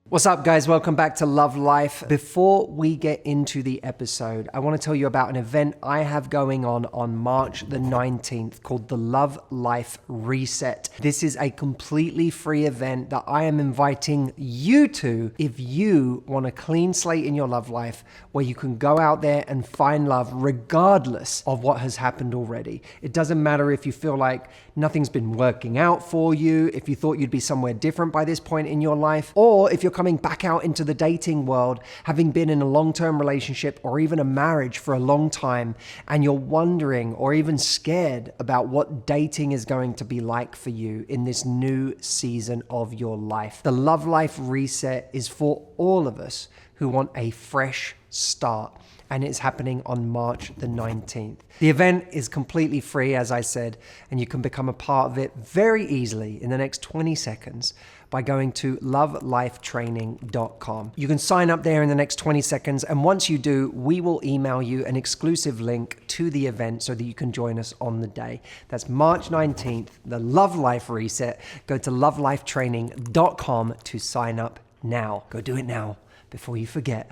What's up, guys? Welcome back to Love Life. Before we get into the episode, I want to tell you about an event I have going on March the 19th called the Love Life Reset. This is a completely free event that I am inviting you to if you want a clean slate in your love life where you can go out there and find love regardless of what has happened already. It doesn't matter if you feel like nothing's been working out for you, if you thought you'd be somewhere different by this point in your life, or if you're coming back out into the dating world, having been in a long-term relationship or even a marriage for a long time, and you're wondering or even scared about what dating is going to be like for you in this new season of your life. The Love Life Reset is for all of us who want a fresh start, and it's happening on March the 19th. The event is completely free, as I said, and you can become a part of it very easily in the next 20 seconds by going to lovelifetraining.com. You can sign up there in the next 20 seconds, and once you do, we will email you an exclusive link to the event so that you can join us on the day. That's March 19th, the Love Life Reset. Go to lovelifetraining.com to sign up now. Go do it now before you forget.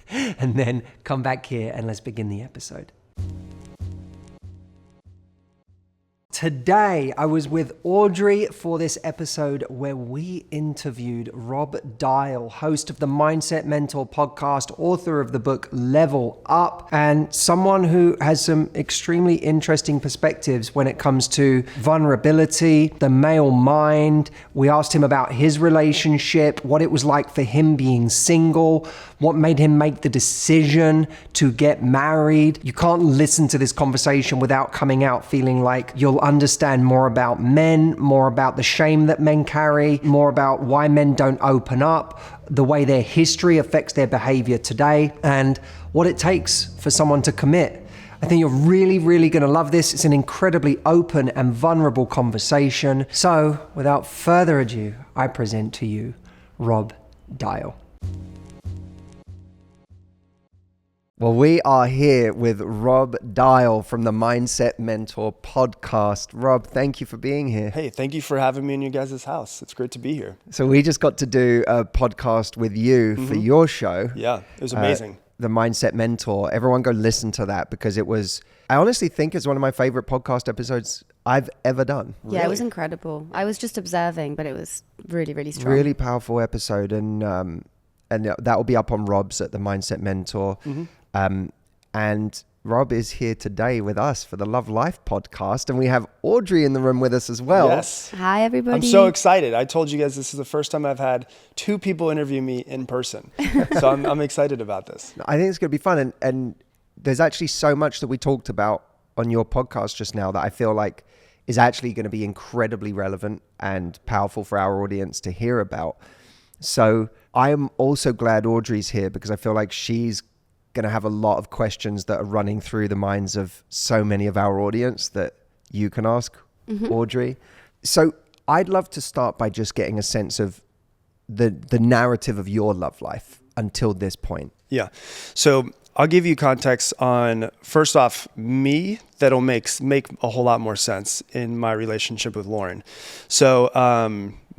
And then come back here and let's begin the episode. Today, I was with Audrey for this episode where we interviewed Rob Dial, host of the Mindset Mentor podcast, author of the book Level Up, and someone who has some extremely interesting perspectives when it comes to vulnerability, the male mind. We asked him about his relationship, what it was like for him being single, what made him make the decision to get married. You can't listen to this conversation without coming out feeling like you'll understand more about men, more about the shame that men carry, more about why men don't open up, the way their history affects their behavior today, and what it takes for someone to commit. I think you're really, really going to love this. It's an incredibly open and vulnerable conversation. So, without further ado, I present to you Rob Dial. Well, we are here with Rob Dial from the Mindset Mentor podcast. Rob, thank you for being here. Hey, thank you for having me in your guys' house. It's great to be here. So we just got to do a podcast with you for your show. Yeah, it was amazing. The Mindset Mentor. Everyone go listen to that because it was, I honestly think it's one of my favorite podcast episodes I've ever done. Yeah, it was incredible. I was just observing, but it was really, really strong. Really powerful episode. And that will be up on Rob's at the Mindset Mentor. And Rob is here today with us for the Love Life podcast, and we have Audrey in the room with us as well. Yes. Hi, everybody. I'm so excited. I told you guys this is the first time I've had two people interview me in person. So I'm excited about this. I think it's going to be fun. And there's actually so much that we talked about on your podcast just now that I feel like is actually going to be incredibly relevant and powerful for our audience to hear about. So I'm also glad Audrey's here because I feel like she's going to have a lot of questions that are running through the minds of so many of our audience that you can ask Audrey. So I'd love to start by just getting a sense of the narrative of your love life until this point. Yeah. So I'll give you context on, first off, me that'll make a whole lot more sense in my relationship with Lauren. So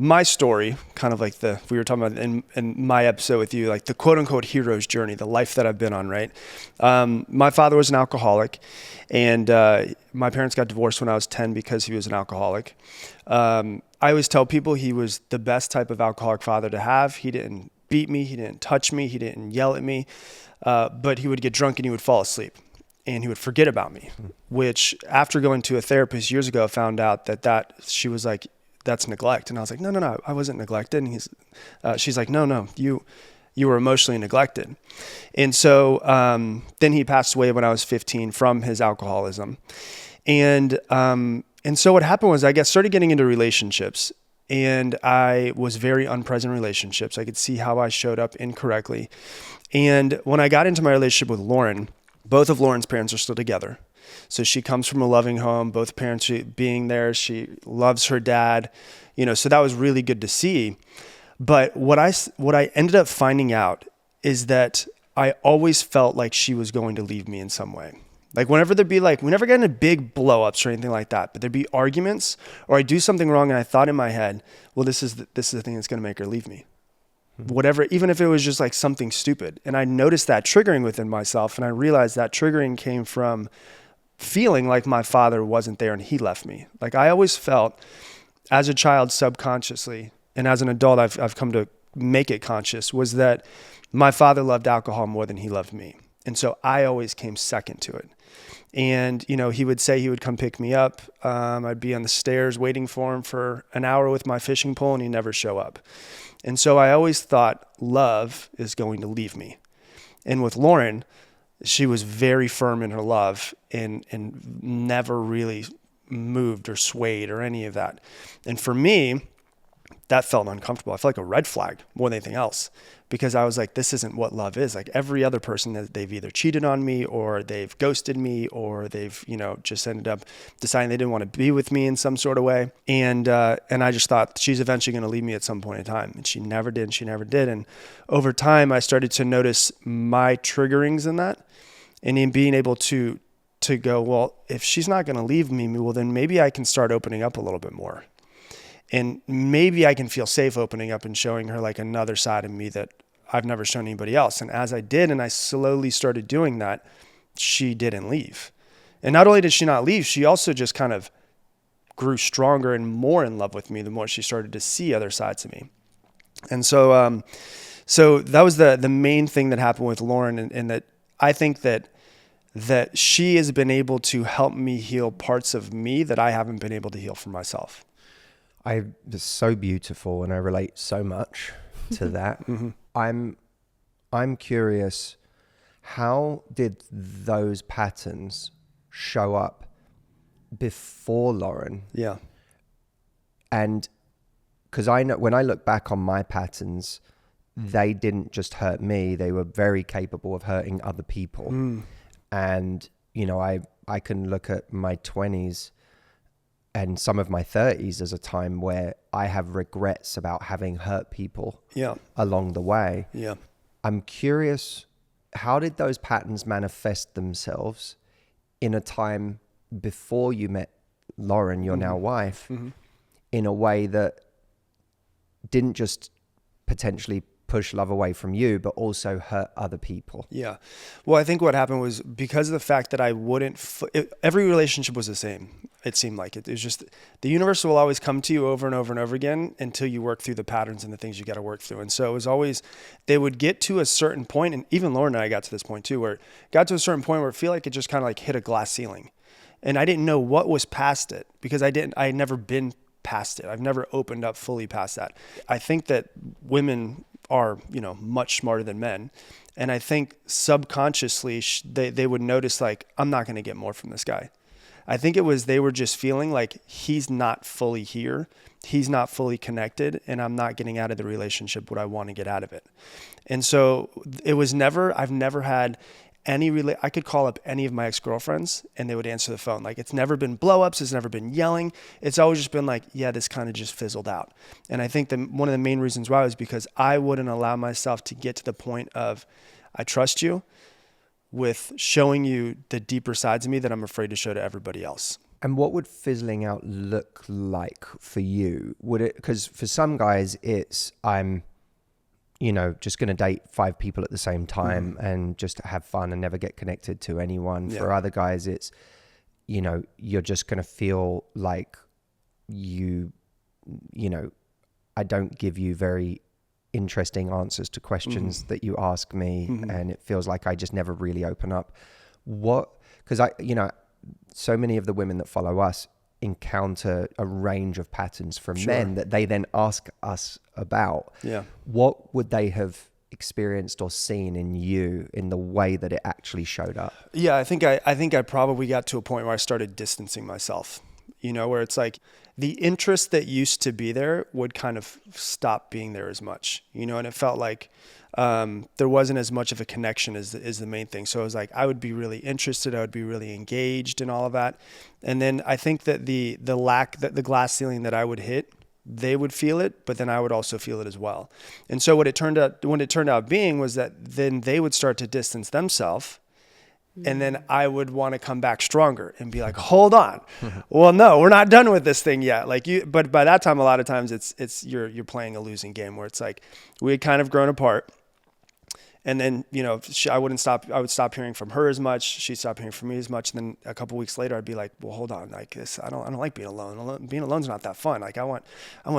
my story, kind of like we were talking about in my episode with you, like the quote unquote hero's journey, the life that I've been on, right? My father was an alcoholic, and my parents got divorced when I was 10 because he was an alcoholic. I always tell people he was the best type of alcoholic father to have. He didn't beat me, he didn't touch me, he didn't yell at me, but he would get drunk and he would fall asleep and he would forget about me, which after going to a therapist years ago, I found out that she was like, that's neglect. And I was like, no, I wasn't neglected. And she's like, no, you were emotionally neglected. And so then he passed away when I was 15 from his alcoholism. And so what happened was I started getting into relationships, and I was very unpresent in relationships. I could see how I showed up incorrectly. And when I got into my relationship with Lauren, both of Lauren's parents are still together. So she comes from a loving home, both parents being there. She loves her dad, so that was really good to see. But what I ended up finding out is that I always felt like she was going to leave me in some way. Like whenever we never got into big blow-ups or anything like that, but there'd be arguments or I do something wrong and I thought in my head, well, this is the thing that's going to make her leave me. whatever, even if it was just like something stupid. And I noticed that triggering within myself. And I realized that triggering came from feeling like my father wasn't there and he left me. Like I always felt as a child subconsciously, and as an adult, I've come to make it conscious, was that my father loved alcohol more than he loved me. And so I always came second to it. And, you know, he would say he would come pick me up. I'd be on the stairs waiting for him for an hour with my fishing pole and he'd never show up. And so I always thought love is going to leave me. And with Lauren, she was very firm in her love and never really moved or swayed or any of that. And for me, that felt uncomfortable. I felt like a red flag more than anything else, because I was like, this isn't what love is. Like every other person that they've either cheated on me or they've ghosted me or they've, you know, just ended up deciding they didn't want to be with me in some sort of way. And I just thought she's eventually going to leave me at some point in time. And she never did. And she never did. And over time, I started to notice my triggerings in that, and in being able to go, well, if she's not going to leave me, well, then maybe I can start opening up a little bit more. And maybe I can feel safe opening up and showing her like another side of me that I've never shown anybody else. And as I did, and I slowly started doing that, she didn't leave. And not only did she not leave, she also just kind of grew stronger and more in love with me the more she started to see other sides of me. And so, so that was the main thing that happened with Lauren, and that I think that she has been able to help me heal parts of me that I haven't been able to heal for myself. It's so beautiful, and I relate so much to that. Mm-hmm. I'm curious, how did those patterns show up before Lauren? Yeah. And because I know when I look back on my patterns, they didn't just hurt me, they were very capable of hurting other people. And, you know, I can look at my 20s and some of my 30s as a time where I have regrets about having hurt people along the way. Yeah. I'm curious, how did those patterns manifest themselves in a time before you met Lauren, your now wife, in a way that didn't just potentially push love away from you, but also hurt other people? Yeah. Well, I think what happened was because of the fact that I wouldn't, every relationship was the same. It seemed like it was just, the universe will always come to you over and over and over again until you work through the patterns and the things you got to work through. And so it was always, they would get to a certain point, and even Lauren and I got to this point too, where it got to a certain point where it feel like it just kind of like hit a glass ceiling. And I didn't know what was past it because I had never been past it. I've never opened up fully past that. I think that women are, you know, much smarter than men. And I think subconsciously they would notice like, I'm not going to get more from this guy. I think it was, they were just feeling like he's not fully here. He's not fully connected, and I'm not getting out of the relationship what I want to get out of it. And so it was I've never had I could call up any of my ex-girlfriends and they would answer the phone. Like it's never been blow-ups. It's never been yelling. It's always just been like, yeah, this kind of just fizzled out. And I think that one of the main reasons why was because I wouldn't allow myself to get to the point of, I trust you with showing you the deeper sides of me that I'm afraid to show to everybody else. And what would fizzling out look like for you? Would it, because for some guys it's, I'm, you know, just going to date 5 people at the same time and just have fun and never get connected to anyone. For other guys, it's, you know, you're just going to feel like you know, I don't give you very interesting answers to questions that you ask me. And it feels like I just never really open up. Because you know, so many of the women that follow us encounter a range of patterns from men that they then ask us about. Yeah. What would they have experienced or seen in you in the way that it actually showed up? Yeah, I think I probably got to a point where I started distancing myself, you know, where it's like the interest that used to be there would kind of stop being there as much, you know, and it felt like there wasn't as much of a connection as the main thing. So it was like, I would be really interested. I would be really engaged in all of that. And then I think that the glass ceiling that I would hit, they would feel it, but then I would also feel it as well. And so when it turned out being was that then they would start to distance themselves. And then I would want to come back stronger and be like, hold on. Well, no, we're not done with this thing yet. But by that time, a lot of times you're playing a losing game where it's like we had kind of grown apart. And then, I would stop hearing from her as much. She'd stop hearing from me as much. And then a couple weeks later, I'd be like, well, hold on. Like this, I don't like being alone. Being alone's not that fun. Like I want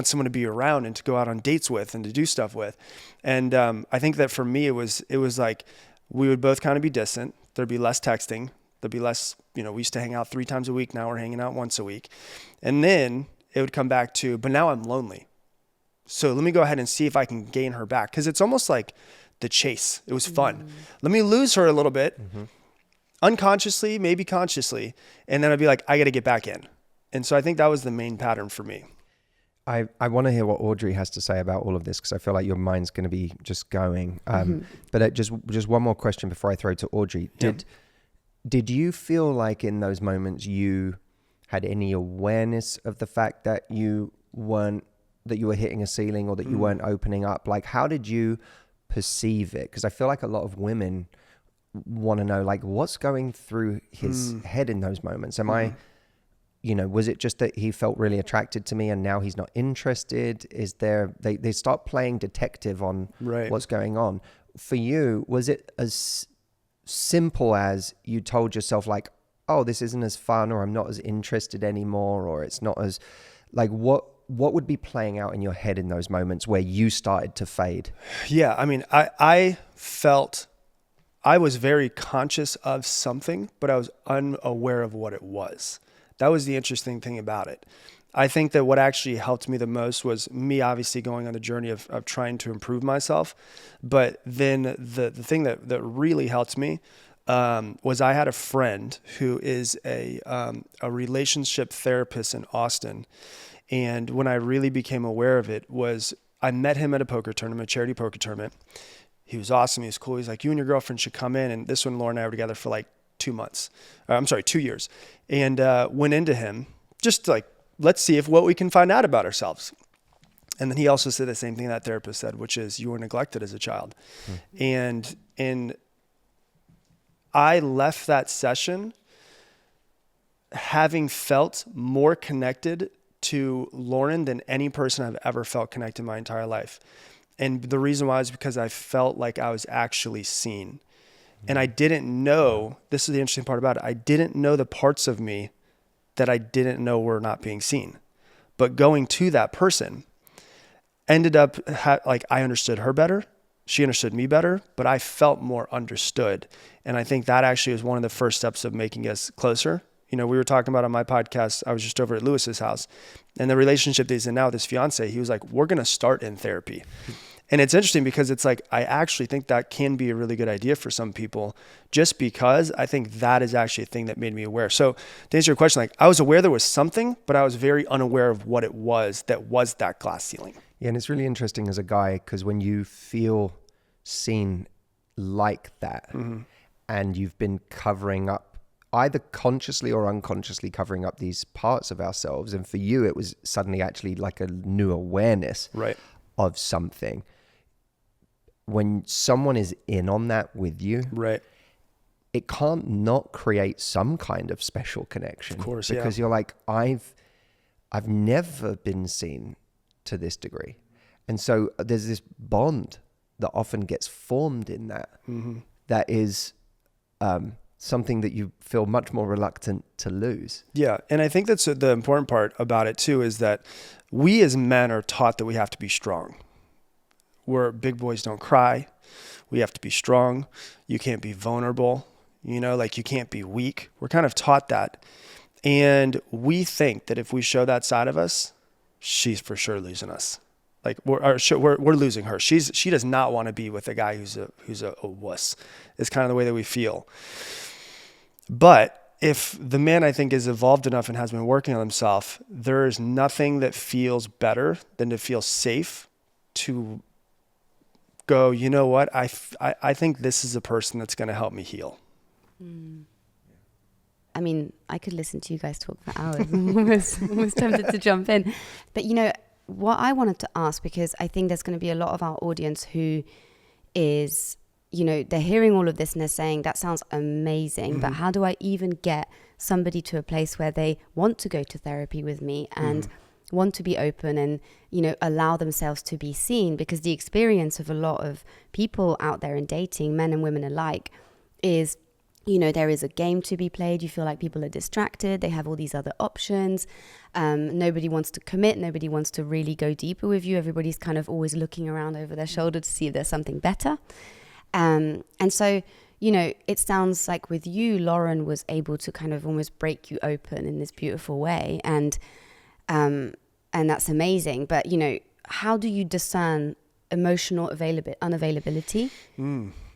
someone to be around and to go out on dates with and to do stuff with. And I think that for me, it was like we would both kind of be distant. There'd be less texting. There'd be less, we used to hang out 3 times a week. Now we're hanging out once a week. And then it would come back to, but now I'm lonely. So let me go ahead and see if I can gain her back. Cause it's almost like the chase. It was fun. Let me lose her a little bit, unconsciously, maybe consciously. And then I'd be like, I got to get back in. And so I think that was the main pattern for me. I want to hear what Audrey has to say about all of this because I feel like your mind's going to be just going. But just one more question before I throw to Audrey. Did you feel like in those moments you had any awareness of the fact that you were hitting a ceiling or that you weren't opening up? Like, how did you perceive it? Because I feel like a lot of women want to know, like, what's going through his head in those moments? Am I... was it just that he felt really attracted to me and now he's not interested? Is there, they start playing detective on what's going on. For you, was it as simple as you told yourself like, oh, this isn't as fun, or I'm not as interested anymore, or it's not as, like, what would be playing out in your head in those moments where you started to fade? Yeah. I mean, I felt I was very conscious of something, but I was unaware of what it was. That was the interesting thing about it. I think that what actually helped me the most was me obviously going on the journey of trying to improve myself. But then the thing that really helped me was I had a friend who is a relationship therapist in Austin. And when I really became aware of it was I met him at a poker tournament, a charity poker tournament. He was awesome. He was cool. He's like, you and your girlfriend should come in. And this one, Lauren and I were together for like 2 years. And went into him just like, let's see what we can find out about ourselves. And then he also said the same thing that therapist said, which is you were neglected as a child. And I left that session having felt more connected to Lauren than any person I've ever felt connected in my entire life. And the reason why is because I felt like I was actually seen. And I didn't know, this is the interesting part about it, I didn't know the parts of me that I didn't know were not being seen. But going to that person ended up, like I understood her better, she understood me better, but I felt more understood. And I think that actually was one of the first steps of making us closer. We were talking about on my podcast, I was just over at Lewis's house, and the relationship that he's in now with his fiance, he was like, we're going to start in therapy. And it's interesting because it's like, I actually think that can be a really good idea for some people, just because I think that is actually a thing that made me aware. So to answer your question, like I was aware there was something, but I was very unaware of what it was that glass ceiling. Yeah. And it's really interesting as a guy, because when you feel seen like that and you've been covering up, either consciously or unconsciously covering up these parts of ourselves. And for you, it was suddenly actually like a new awareness of something. When someone is in on that with you, it can't not create some kind of special connection. Of course, because you're like, I've never been seen to this degree. And so there's this bond that often gets formed in that, that is something that you feel much more reluctant to lose. Yeah. And I think that's the important part about it too, is that we as men are taught that we have to be strong. Where big boys don't cry. We have to be strong. You can't be vulnerable. Like you can't be weak. We're kind of taught that. And we think that if we show that side of us, she's for sure losing us. Like we're losing her. She does not want to be with a guy who's a wuss. It's kind of the way that we feel. But if the man, I think, is evolved enough and has been working on himself, there is nothing that feels better than to feel safe to go, you know what? I think this is a person that's going to help me heal. I mean, I could listen to you guys talk for hours. I'm almost tempted to jump in. But what I wanted to ask, because I think there's going to be a lot of our audience who is you know, they're hearing all of this and they're saying, that sounds amazing, but how do I even get somebody to a place where they want to go to therapy with me and want to be open and, you know, allow themselves to be seen? Because the experience of a lot of people out there in dating, men and women alike, is, you know, there is a game to be played. You feel like people are distracted. They have all these other options. Nobody wants to commit. Nobody wants to really go deeper with you. Everybody's kind of always looking around over their shoulder to see if there's something better. And so, you know, it sounds like with you, Lauren was able to kind of almost break you open in this beautiful way. And that's amazing. But, you know, how do you discern emotional unavailability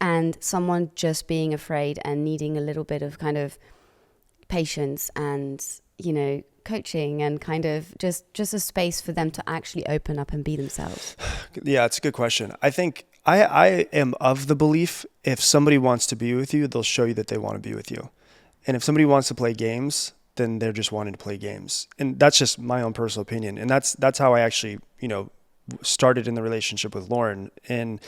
and someone just being afraid and needing a little bit of kind of patience and, you know, coaching and kind of just a space for them to actually open up and be themselves? Yeah, it's a good question. I think I am of the belief, if somebody wants to be with you, they'll show you that they want to be with you. And if somebody wants to play games, then they're just wanting to play games. And that's just my own personal opinion. And that's how I actually, you know, started in the relationship with Lauren. And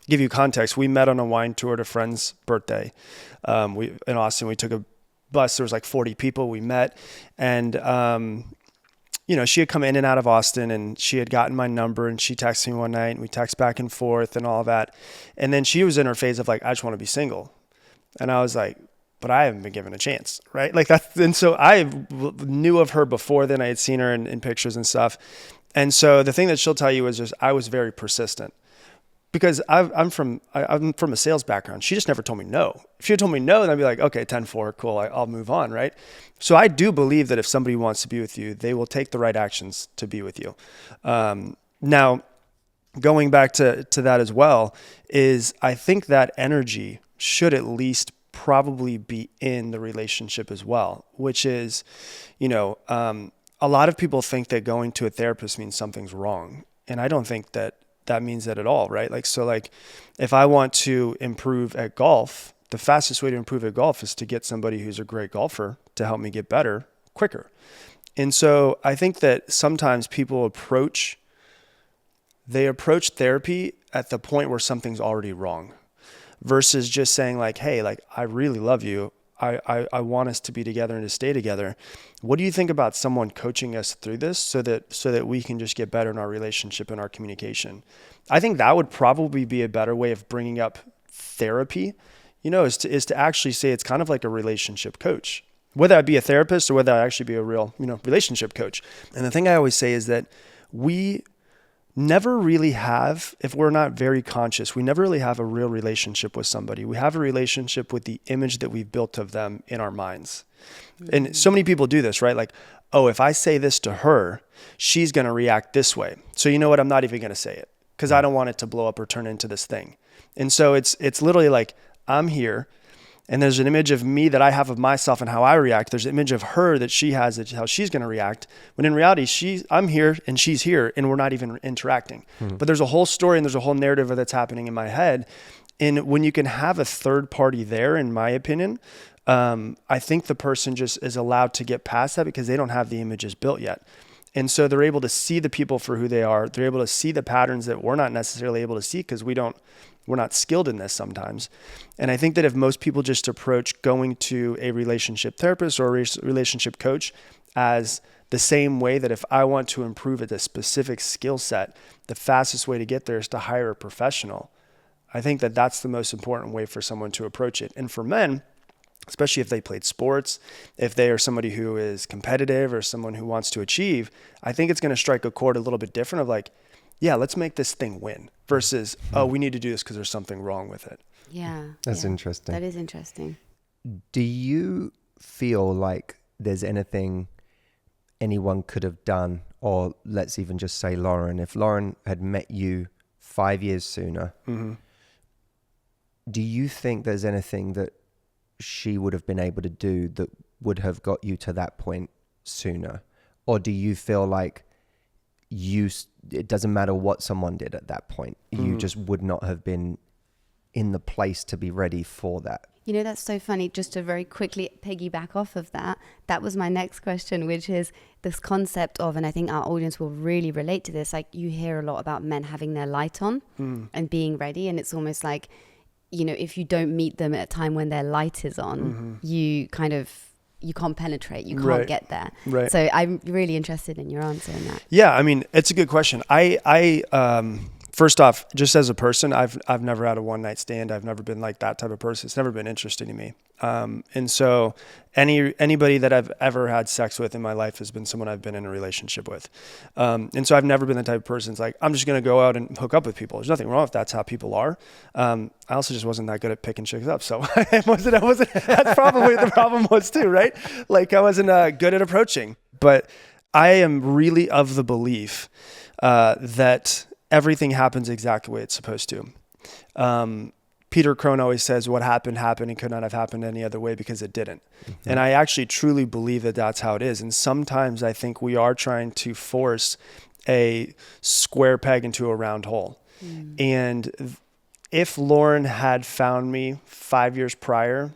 give you context, we met on a wine tour at a friend's birthday. In Austin, we took a bus. There was like 40 people. We met, and you know, she had come in and out of Austin, and she had gotten my number, and she texted me one night, and we text back and forth and all that. And then she was in her phase of like, I just want to be single. And I was like, but I haven't been given a chance, right? Like that. And so I knew of her before then. I had seen her in pictures and stuff. And so the thing that she'll tell you is just, I was very persistent. Because I'm from a sales background. She just never told me no. If she had told me no, then I'd be like, okay, 10-4, cool, I'll move on, right? So I do believe that if somebody wants to be with you, they will take the right actions to be with you. Now, going back to that as well, is I think that energy should at least probably be in the relationship as well, which is, you know, a lot of people think that going to a therapist means something's wrong. And I don't think that means that at all, right? Like, so like if I want to improve at golf, the fastest way to improve at golf is to get somebody who's a great golfer to help me get better quicker. And so I think that sometimes people approach therapy at the point where something's already wrong versus just saying like, hey, like, I really love you. I want us to be together and to stay together. What do you think about someone coaching us through this so that we can just get better in our relationship and our communication? I think that would probably be a better way of bringing up therapy, you know, is to actually say it's kind of like a relationship coach, whether I be a therapist or whether I actually be a real, you know, relationship coach. And the thing I always say is that we never really have, if we're not very conscious, we never really have a real relationship with somebody. We have a relationship with the image that we've built of them in our minds. Mm-hmm. And so many people do this, right? Like, oh, if I say this to her, she's going to react this way. So you know what? I'm not even going to say it because I don't want it to blow up or turn into this thing. And so it's literally like, I'm here, and there's an image of me that I have of myself and how I react. There's an image of her that she has, that how she's going to react. When in reality, I'm here and she's here, and we're not even interacting. Mm-hmm. But there's a whole story and there's a whole narrative that's happening in my head. And when you can have a third party there, in my opinion, I think the person just is allowed to get past that because they don't have the images built yet. And so they're able to see the people for who they are. They're able to see the patterns that we're not necessarily able to see because we're not skilled in this sometimes. And I think that if most people just approach going to a relationship therapist or a relationship coach as the same way that if I want to improve at a specific skill set, the fastest way to get there is to hire a professional. I think that that's the most important way for someone to approach it. And for men, especially if they played sports, if they are somebody who is competitive or someone who wants to achieve, I think it's going to strike a chord a little bit different of like, yeah, let's make this thing win versus, oh, we need to do this because there's something wrong with it. Yeah. That's interesting. That is interesting. Do you feel like there's anything anyone could have done, or let's even just say Lauren, if Lauren had met you 5 years sooner, mm-hmm. do you think there's anything that she would have been able to do that would have got you to that point sooner? Or do you feel like it doesn't matter what someone did at that point, you just would not have been in the place to be ready for that? You know, that's so funny. Just to very quickly piggyback off of that, that was my next question, which is this concept of, and I think our audience will really relate to this, like you hear a lot about men having their light on and being ready. And it's almost like, you know, if you don't meet them at a time when their light is on, you can't penetrate, you can't get there. Right. So I'm really interested in your answer on that. Yeah, I mean, it's a good question. I first off, just as a person, I've never had a one night stand. I've never been like that type of person. It's never been interesting to me. And so anybody that I've ever had sex with in my life has been someone I've been in a relationship with. And so I've never been the type of person that's like, I'm just going to go out and hook up with people. There's nothing wrong if that's how people are. I also just wasn't that good at picking chicks up. So I wasn't, that's probably the problem was too, right? Like I wasn't good at approaching, but I am really of the belief, that everything happens exactly the way it's supposed to. Peter Crone always says what happened and could not have happened any other way because it didn't. Mm-hmm. And I actually truly believe that that's how it is. And sometimes I think we are trying to force a square peg into a round hole. Mm. And if Lauren had found me 5 years prior,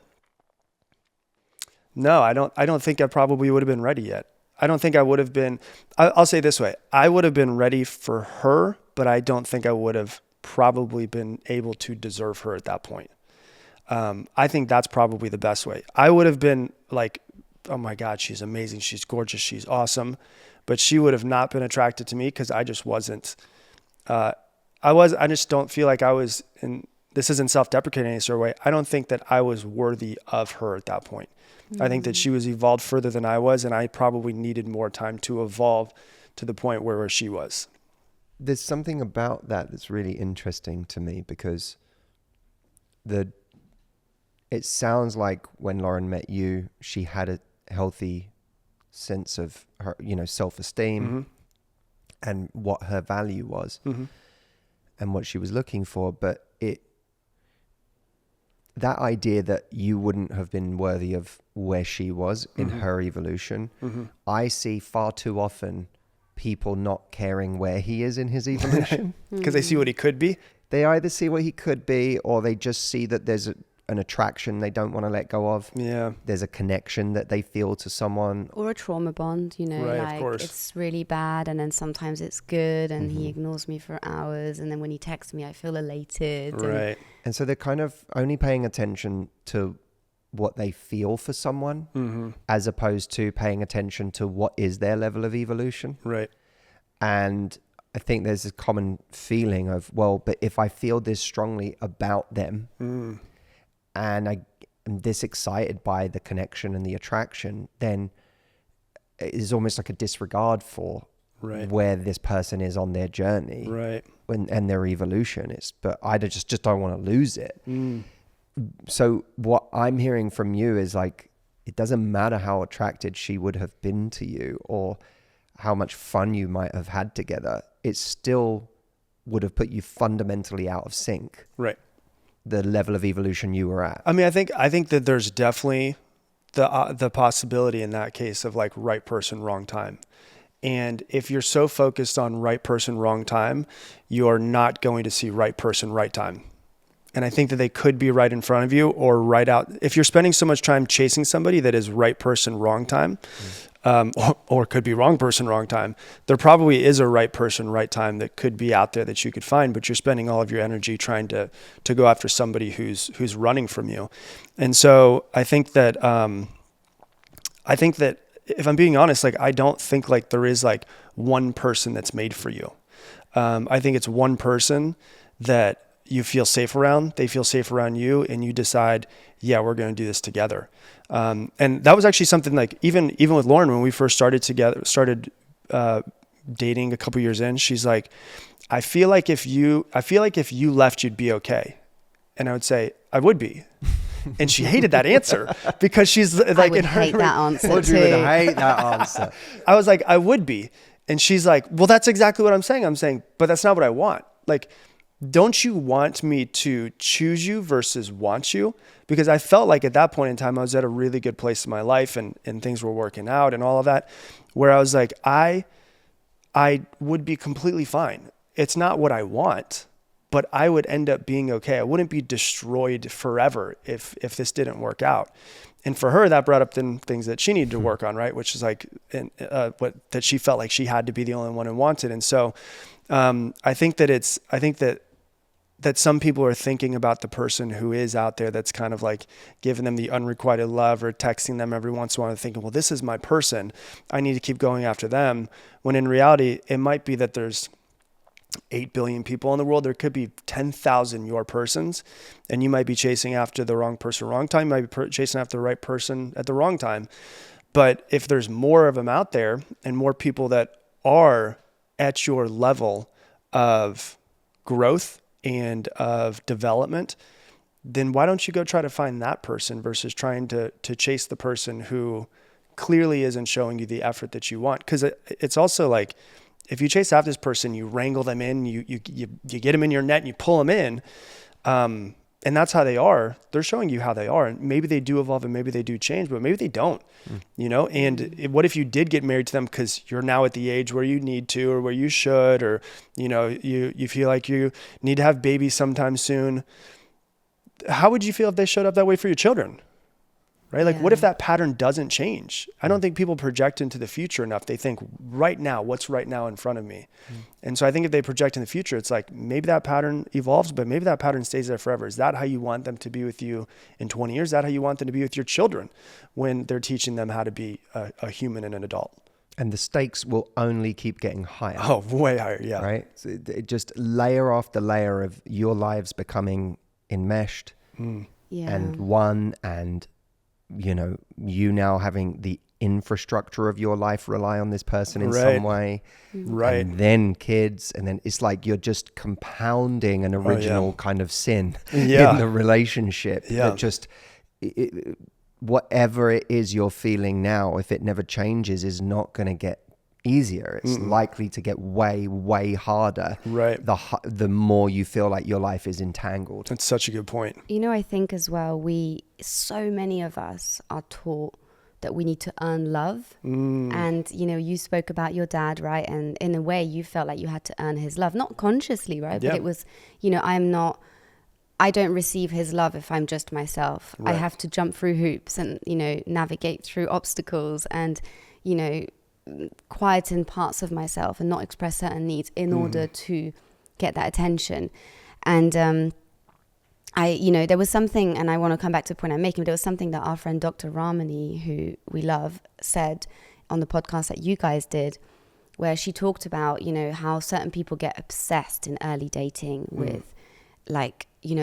no, I don't think I probably would have been ready yet. I don't think I would have been, I'll say it this way. I would have been ready for her, but I don't think I would have probably been able to deserve her at that point. I think that's probably the best way. I would have been like, oh my God, she's amazing. She's gorgeous. She's awesome. But she would have not been attracted to me because I just wasn't, I just don't feel like I was in, this isn't self-deprecating in any sort of way. I don't think that I was worthy of her at that point. I think that she was evolved further than I was, and I probably needed more time to evolve to the point where she was. There's something about that that's really interesting to me because it sounds like when Lauren met you, she had a healthy sense of her, self-esteem mm-hmm. and what her value was mm-hmm. and what she was looking for. But that idea that you wouldn't have been worthy of where she was in mm-hmm. her evolution, mm-hmm. I see far too often people not caring where he is in his evolution. Because they see what he could be? They either see what he could be or they just see that there's an attraction they don't want to let go of. Yeah. There's a connection that they feel to someone. Or a trauma bond, right, like of course. It's really bad and then sometimes it's good and mm-hmm. he ignores me for hours and then when he texts me I feel elated. Right. And so they're kind of only paying attention to what they feel for someone mm-hmm. as opposed to paying attention to what is their level of evolution. Right. And I think there's a common feeling of, well, but if I feel this strongly about them and I am this excited by the connection and the attraction, then it is almost like a disregard for where this person is on their journey and their evolution is. But I just don't want to lose it. So what I'm hearing from you is like, it doesn't matter how attracted she would have been to you or how much fun you might have had together. It still would have put you fundamentally out of sync. Right. The level of evolution you were at. I mean, I think that there's definitely the possibility in that case of like right person, wrong time. And if you're so focused on right person, wrong time, you're not going to see right person, right time. And I think that they could be right in front of you or right out. If you're spending so much time chasing somebody that is right person, wrong time, or could be wrong person, wrong time, there probably is a right person, right time that could be out there that you could find, but you're spending all of your energy trying to go after somebody who's running from you. And so I think that if I'm being honest, like I don't think like there is like one person that's made for you. I think it's one person that you feel safe around, they feel safe around you, and you decide, yeah, we're going to do this together. And that was actually something like even with Lauren, when we first started dating a couple years in, she's like, I feel like if you left, you'd be okay. And I would say, I would be. And she hated that answer because she's like, I would hate that answer too. Would hate that answer. I was like, I would be. And she's like, well, that's exactly what I'm saying, but that's not what I want. Like, don't you want me to choose you versus want you? Because I felt like at that point in time, I was at a really good place in my life and things were working out and all of that, where I was like, I would be completely fine. It's not what I want, but I would end up being okay. I wouldn't be destroyed forever if this didn't work out. And for her, that brought up then things that she needed to work on, right? Which is like that she felt like she had to be the only one who wanted. And so I think that that some people are thinking about the person who is out there that's kind of like giving them the unrequited love or texting them every once in a while and thinking, well, this is my person. I need to keep going after them. When in reality, it might be that there's 8 billion people in the world. There could be 10,000 your persons, and you might be chasing after the wrong person, wrong time. You might be chasing after the right person at the wrong time. But if there's more of them out there and more people that are at your level of growth and of development, then why don't you go try to find that person versus trying to chase the person who clearly isn't showing you the effort that you want? Because it's also like, if you chase after this person, you wrangle them in, you get them in your net and you pull them in, and that's how they are. They're showing you how they are, and maybe they do evolve and maybe they do change, but maybe they don't, and what if you did get married to them because you're now at the age where you need to, or where you should, or, you feel like you need to have babies sometime soon. How would you feel if they showed up that way for your children? Right? Like, what if that pattern doesn't change? I don't think people project into the future enough. They think right now, what's right now in front of me? And so I think if they project in the future, it's like, maybe that pattern evolves, but maybe that pattern stays there forever. Is that how you want them to be with you in 20 years? Is that how you want them to be with your children when they're teaching them how to be a human and an adult? And the stakes will only keep getting higher. Oh, way higher. Yeah. Right. So it just layer after layer of your lives becoming enmeshed and one, and you now having the infrastructure of your life rely on this person in some way, right? And then kids, and then it's like you're just compounding an original kind of sin in the relationship. That just whatever it is you're feeling now, if it never changes, is not going to get easier. It's likely to get way, way harder. Right. The more you feel like your life is entangled. That's such a good point. I think as well, so many of us are taught that we need to earn love. And, you spoke about your dad, right? And in a way you felt like you had to earn his love, not consciously, right? But it was, I don't receive his love if I'm just myself. Right. I have to jump through hoops and, navigate through obstacles and, quieten parts of myself and not express certain needs in order to get that attention. And there was something, and I want to come back to the point I'm making, but there was something that our friend Dr. Ramani, who we love, said on the podcast that you guys did, where she talked about, how certain people get obsessed in early dating with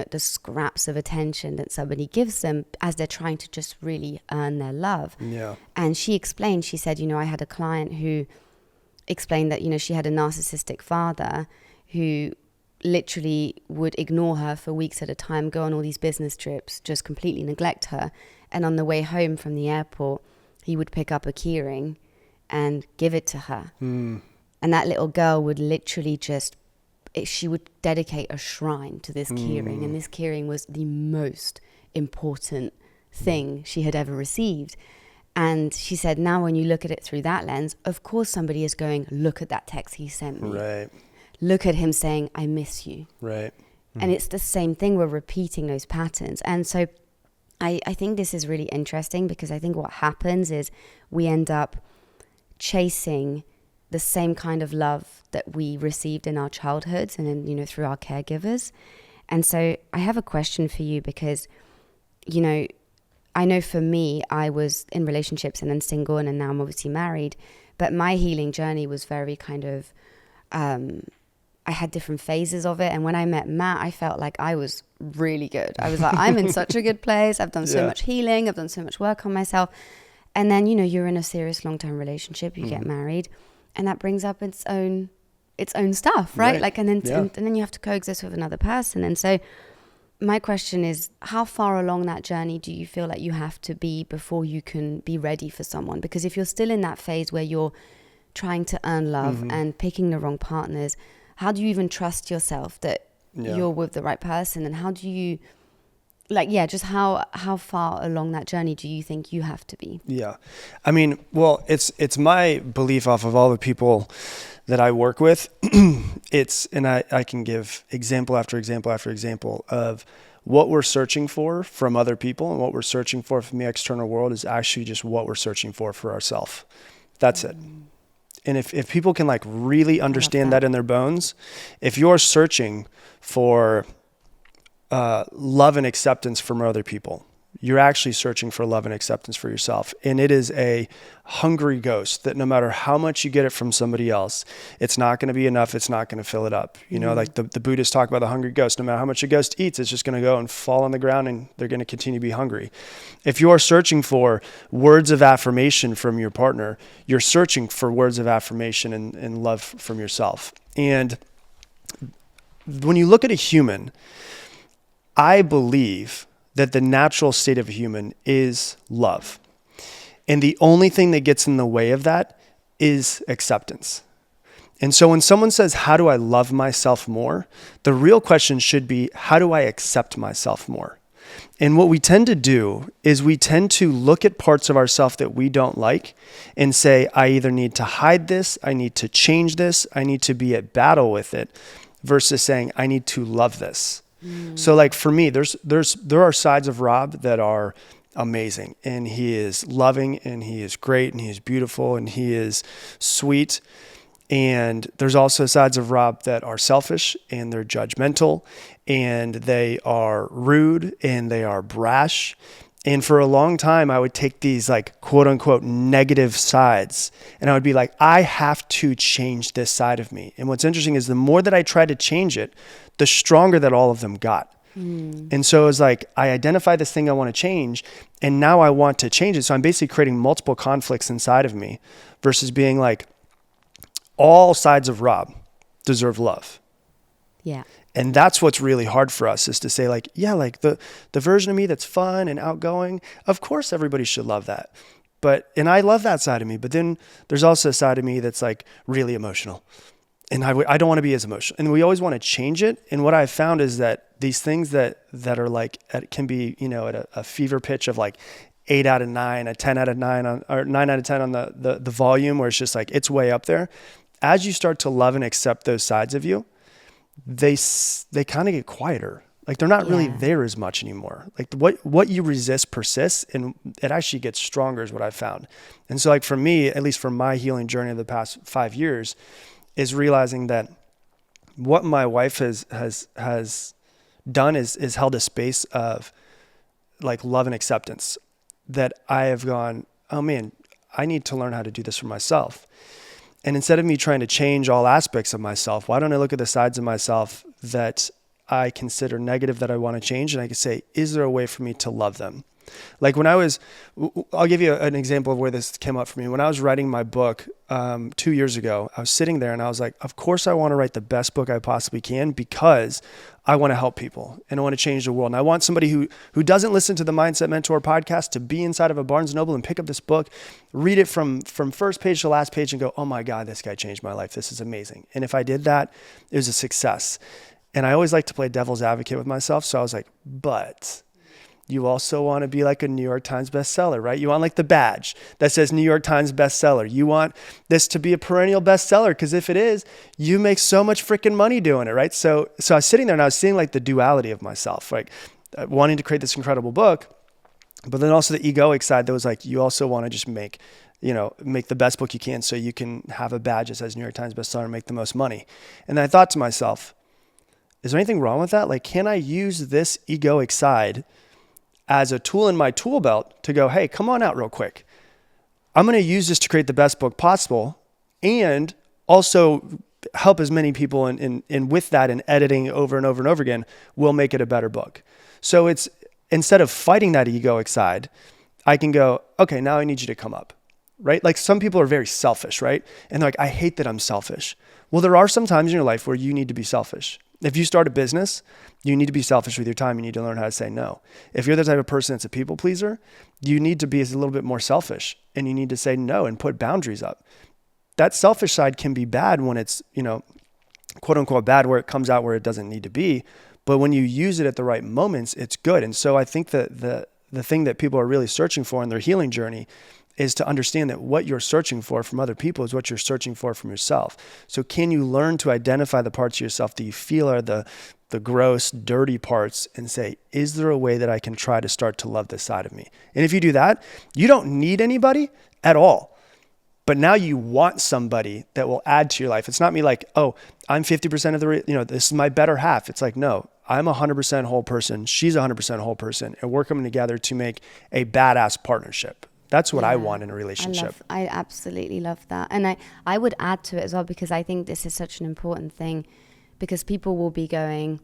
the scraps of attention that somebody gives them as they're trying to just really earn their love. Yeah. And she explained, she said, I had a client who explained that, she had a narcissistic father who literally would ignore her for weeks at a time, go on all these business trips, just completely neglect her. And on the way home from the airport, he would pick up a keyring and give it to her. And that little girl would literally she would dedicate a shrine to this keyring, and this keyring was the most important thing she had ever received. And she said, now when you look at it through that lens, of course somebody is going, look at that text he sent me. Right. Look at him saying, I miss you. Right. And it's the same thing. We're repeating those patterns. And so I think this is really interesting, because I think what happens is we end up chasing the same kind of love that we received in our childhoods and then, through our caregivers. And so I have a question for you, because, I know for me, I was in relationships and then single, and then now I'm obviously married, but my healing journey was very kind of, I had different phases of it. And when I met Matt, I felt like I was really good. I was like, I'm in such a good place. I've done so much healing. I've done so much work on myself. And then, you're in a serious long-term relationship, you get married, and that brings up its own stuff, right? And then you have to coexist with another person. And so my question is, how far along that journey do you feel like you have to be before you can be ready for someone? Because if you're still in that phase where you're trying to earn love and picking the wrong partners, how do you even trust yourself that you're with the right person? And how do you, just how far along that journey do you think you have to be? Yeah. I mean, well, it's my belief off of all the people that I work with. And I can give example after example after example of what we're searching for from other people, and what we're searching for from the external world is actually just what we're searching for ourselves. That's it. And if people can really understand that in their bones, if you're searching for love and acceptance from other people. You're actually searching for love and acceptance for yourself. And it is a hungry ghost that no matter how much you get it from somebody else, it's not going to be enough. It's not going to fill it up. You know, like the Buddhists talk about the hungry ghost. No matter how much a ghost eats, it's just going to go and fall on the ground and they're going to continue to be hungry. If you're searching for words of affirmation from your partner, you're searching for words of affirmation and love from yourself. And when you look at a human, I believe that the natural state of a human is love. And the only thing that gets in the way of that is acceptance. And so when someone says, how do I love myself more? The real question should be, how do I accept myself more? And what we tend to do is we tend to look at parts of ourselves that we don't like and say, I either need to hide this, I need to change this, I need to be at battle with it, versus saying, I need to love this. So like for me, there are sides of Rob that are amazing, and he is loving and he is great and he is beautiful and he is sweet. And there's also sides of Rob that are selfish and they're judgmental and they are rude and they are brash. And for a long time, I would take these like quote unquote negative sides and I would be like, I have to change this side of me. And what's interesting is the more that I tried to change it, the stronger that all of them got. And so it was like, I identify this thing I want to change and now I want to change it. So I'm basically creating multiple conflicts inside of me versus being like, all sides of Rob deserve love. Yeah. And that's what's really hard for us, is to say like, yeah, like the version of me that's fun and outgoing, of course everybody should love that. And I love that side of me, but then there's also a side of me that's like really emotional. And I don't want to be as emotional. And we always want to change it. And what I've found is that these things that are like, can be, you know, at a fever pitch of like 8 out of 9, a 10 out of 9 or 9 out of 10 on the volume, where it's just like, it's way up there. As you start to love and accept those sides of you, they kind of get quieter. Like they're not really there as much anymore. Like what you resist persists, and it actually gets stronger is what I've found. And so like for me, at least for my healing journey of the past 5 years, is realizing that what my wife has done is held a space of like love and acceptance, that I have gone, oh man, I need to learn how to do this for myself. And instead of me trying to change all aspects of myself, why don't I look at the sides of myself that I consider negative that I want to change? And I can say, is there a way for me to love them? Like I'll give you an example of where this came up for me. When I was writing my book 2 years ago, I was sitting there and I was like, of course I want to write the best book I possibly can, because I want to help people and I want to change the world. And I want somebody who doesn't listen to the Mindset Mentor podcast to be inside of a Barnes & Noble and pick up this book, read it from first page to last page and go, oh my God, this guy changed my life. This is amazing. And if I did that, it was a success. And I always like to play devil's advocate with myself. So I was like, but you also want to be like a New York Times bestseller, right? You want like the badge that says New York Times bestseller. You want this to be a perennial bestseller, because if it is, you make so much freaking money doing it, right? So I was sitting there and I was seeing like the duality of myself, like wanting to create this incredible book, but then also the egoic side that was like, you also want to just make the best book you can so you can have a badge that says New York Times bestseller and make the most money. And I thought to myself, is there anything wrong with that? Like, can I use this egoic side as a tool in my tool belt to go, hey, come on out real quick. I'm going to use this to create the best book possible and also help as many people. And with that and editing over and over and over again, will make it a better book. So it's, instead of fighting that egoic side, I can go, okay, now I need you to come up, right? Like some people are very selfish, right? And they're like, I hate that I'm selfish. Well, there are some times in your life where you need to be selfish. If you start a business, you need to be selfish with your time. You need to learn how to say no. If you're the type of person that's a people pleaser, you need to be a little bit more selfish and you need to say no and put boundaries up. That selfish side can be bad when it's, quote unquote bad, where it comes out where it doesn't need to be. But when you use it at the right moments, it's good. And so I think that the thing that people are really searching for in their healing journey is to understand that what you're searching for from other people is what you're searching for from yourself. So can you learn to identify the parts of yourself that you feel are the gross, dirty parts and say, is there a way that I can try to start to love this side of me? And if you do that, you don't need anybody at all. But now you want somebody that will add to your life. It's not me like, oh, I'm 50% of this is my better half. It's like, no, I'm 100% whole person. She's 100% whole person. And we're coming together to make a badass partnership. That's what I want in a relationship. I absolutely love that. And I would add to it as well, because I think this is such an important thing, because people will be going,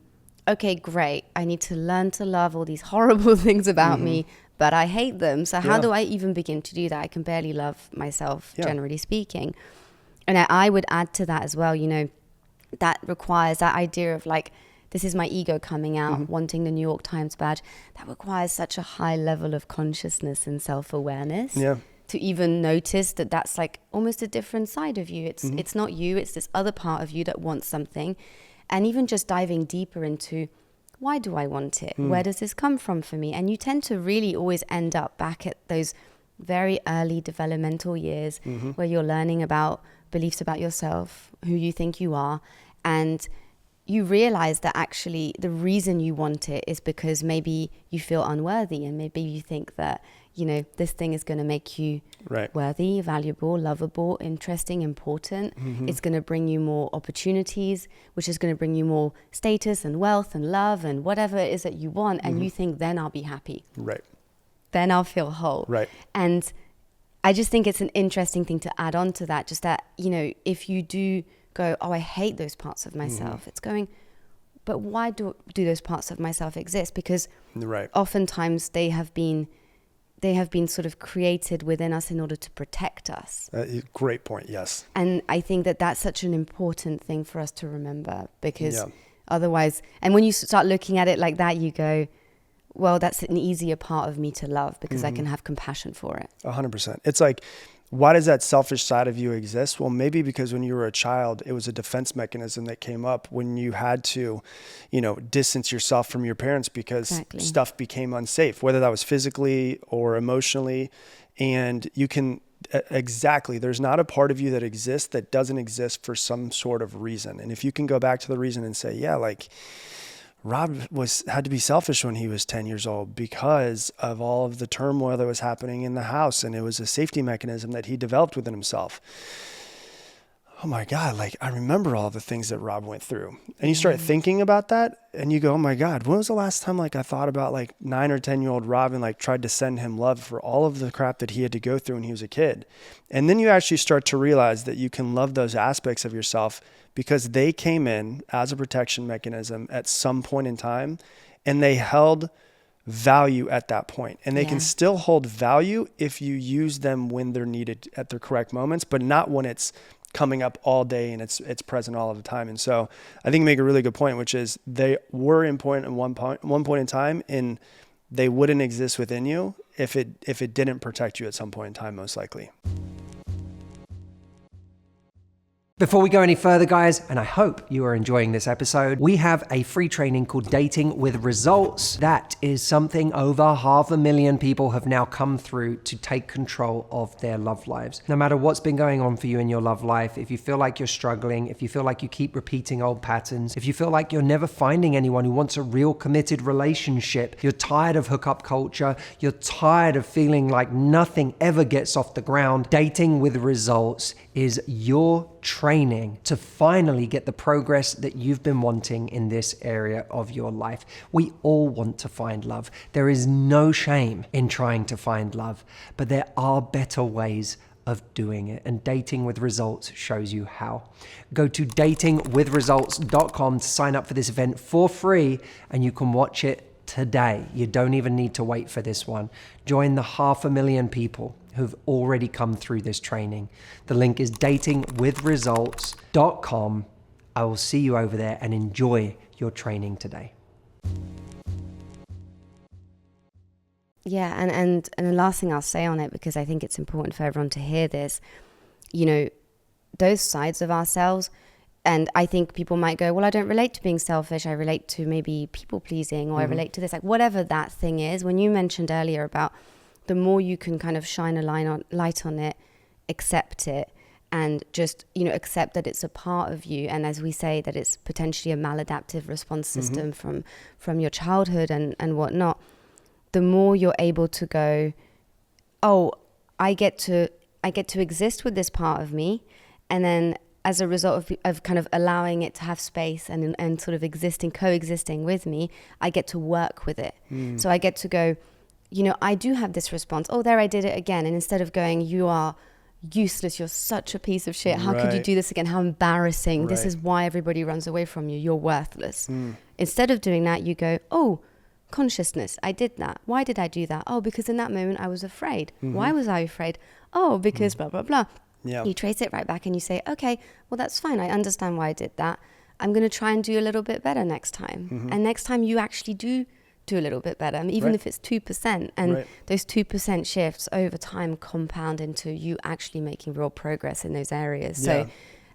okay, great, I need to learn to love all these horrible things about me, but I hate them. So how do I even begin to do that? I can barely love myself, generally speaking. And I would add to that as well, that requires that idea of like, this is my ego coming out, wanting the New York Times badge. That requires such a high level of consciousness and self-awareness to even notice that that's like almost a different side of you. It's not you, it's this other part of you that wants something. And even just diving deeper into, why do I want it? Where does this come from for me? And you tend to really always end up back at those very early developmental years where you're learning about beliefs about yourself, who you think you are, and you realize that actually the reason you want it is because maybe you feel unworthy, and maybe you think that, this thing is going to make you worthy, valuable, lovable, interesting, important. It's going to bring you more opportunities, which is going to bring you more status and wealth and love and whatever it is that you want. And you think, then I'll be happy. Right. Then I'll feel whole. Right. And I just think it's an interesting thing to add on to that. Just that, if you do go, oh, I hate those parts of myself. It's going, but why do those parts of myself exist? Because oftentimes they have been sort of created within us in order to protect us. Great point. Yes. And I think that that's such an important thing for us to remember, because otherwise, and when you start looking at it like that, you go, well, that's an easier part of me to love because I can have compassion for it. 100%. It's like, why does that selfish side of you exist? Well, maybe because when you were a child, it was a defense mechanism that came up when you had to, distance yourself from your parents because stuff became unsafe, whether that was physically or emotionally. And you can, there's not a part of you that exists that doesn't exist for some sort of reason. And if you can go back to the reason and say, Rob had to be selfish when he was 10 years old because of all of the turmoil that was happening in the house. And it was a safety mechanism that he developed within himself. Oh my God, I remember all the things that Rob went through. And you start thinking about that and you go, oh my God, when was the last time I thought about 9 or 10-year-old Rob and tried to send him love for all of the crap that he had to go through when he was a kid. And then you actually start to realize that you can love those aspects of yourself because they came in as a protection mechanism at some point in time and they held value at that point. And they can still hold value if you use them when they're needed at their correct moments, but not when it's coming up all day and it's present all of the time. And so I think you make a really good point, which is they were important at one point in time, and they wouldn't exist within you if it didn't protect you at some point in time, most likely. Before we go any further, guys, and I hope you are enjoying this episode, we have a free training called Dating with Results. That is something over 500,000 people have now come through to take control of their love lives. No matter what's been going on for you in your love life, if you feel like you're struggling, if you feel like you keep repeating old patterns, if you feel like you're never finding anyone who wants a real committed relationship, you're tired of hookup culture, you're tired of feeling like nothing ever gets off the ground, Dating with Results is your training to finally get the progress that you've been wanting in this area of your life. We all want to find love. There is no shame in trying to find love, but there are better ways of doing it, and Dating with Results shows you how. Go to datingwithresults.com to sign up for this event for free, and you can watch it today. You don't even need to wait for this one. Join the 500,000 people who've already come through this training. The link is datingwithresults.com. I will see you over there, and enjoy your training today. Yeah, and the last thing I'll say on it, because I think it's important for everyone to hear this, those sides of ourselves, and I think people might go, well, I don't relate to being selfish, I relate to maybe people pleasing, or I relate to this, whatever that thing is. When you mentioned earlier about the more you can kind of shine a light on it, accept it, and just, accept that it's a part of you. And as we say, that it's potentially a maladaptive response system from your childhood and whatnot, the more you're able to go, oh, I get to I get to exist with this part of me, and then as a result of kind of allowing it to have space and sort of coexisting with me, I get to work with it. So I get to go, I do have this response. Oh, there I did it again. And instead of going, you are useless, you're such a piece of shit. How could you do this again? How embarrassing. Right. This is why everybody runs away from you. You're worthless. Instead of doing that, you go, oh, consciousness, I did that. Why did I do that? Oh, because in that moment I was afraid. Why was I afraid? Oh, because blah, blah, blah. Yeah. You trace it right back and you say, okay, well, that's fine. I understand why I did that. I'm going to try and do a little bit better next time. And next time you actually do a little bit better, even if it's 2%. And those 2% shifts over time compound into you actually making real progress in those areas. So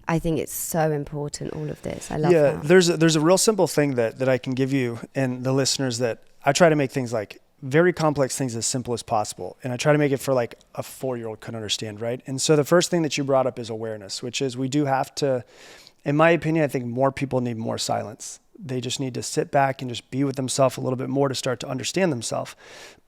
I think it's so important, all of this. I love that. There's a real simple thing that I can give you and the listeners, that I try to make things like very complex things as simple as possible. And I try to make it for like a 4-year-old could understand, right? And so the first thing that you brought up is awareness, which is we do have to, in my opinion, I think more people need more silence. They just need to sit back and just be with themselves a little bit more to start to understand themselves.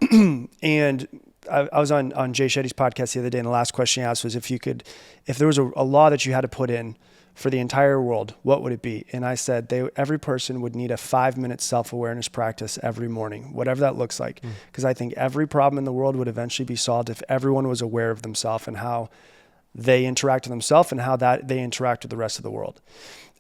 And I was on Jay Shetty's podcast the other day, and the last question he asked was if there was a law that you had to put in for the entire world, what would it be? And I said every person would need a 5-minute self-awareness practice every morning, whatever that looks like. Because I think every problem in the world would eventually be solved if everyone was aware of themselves and how they interact with themselves and how that they interact with the rest of the world.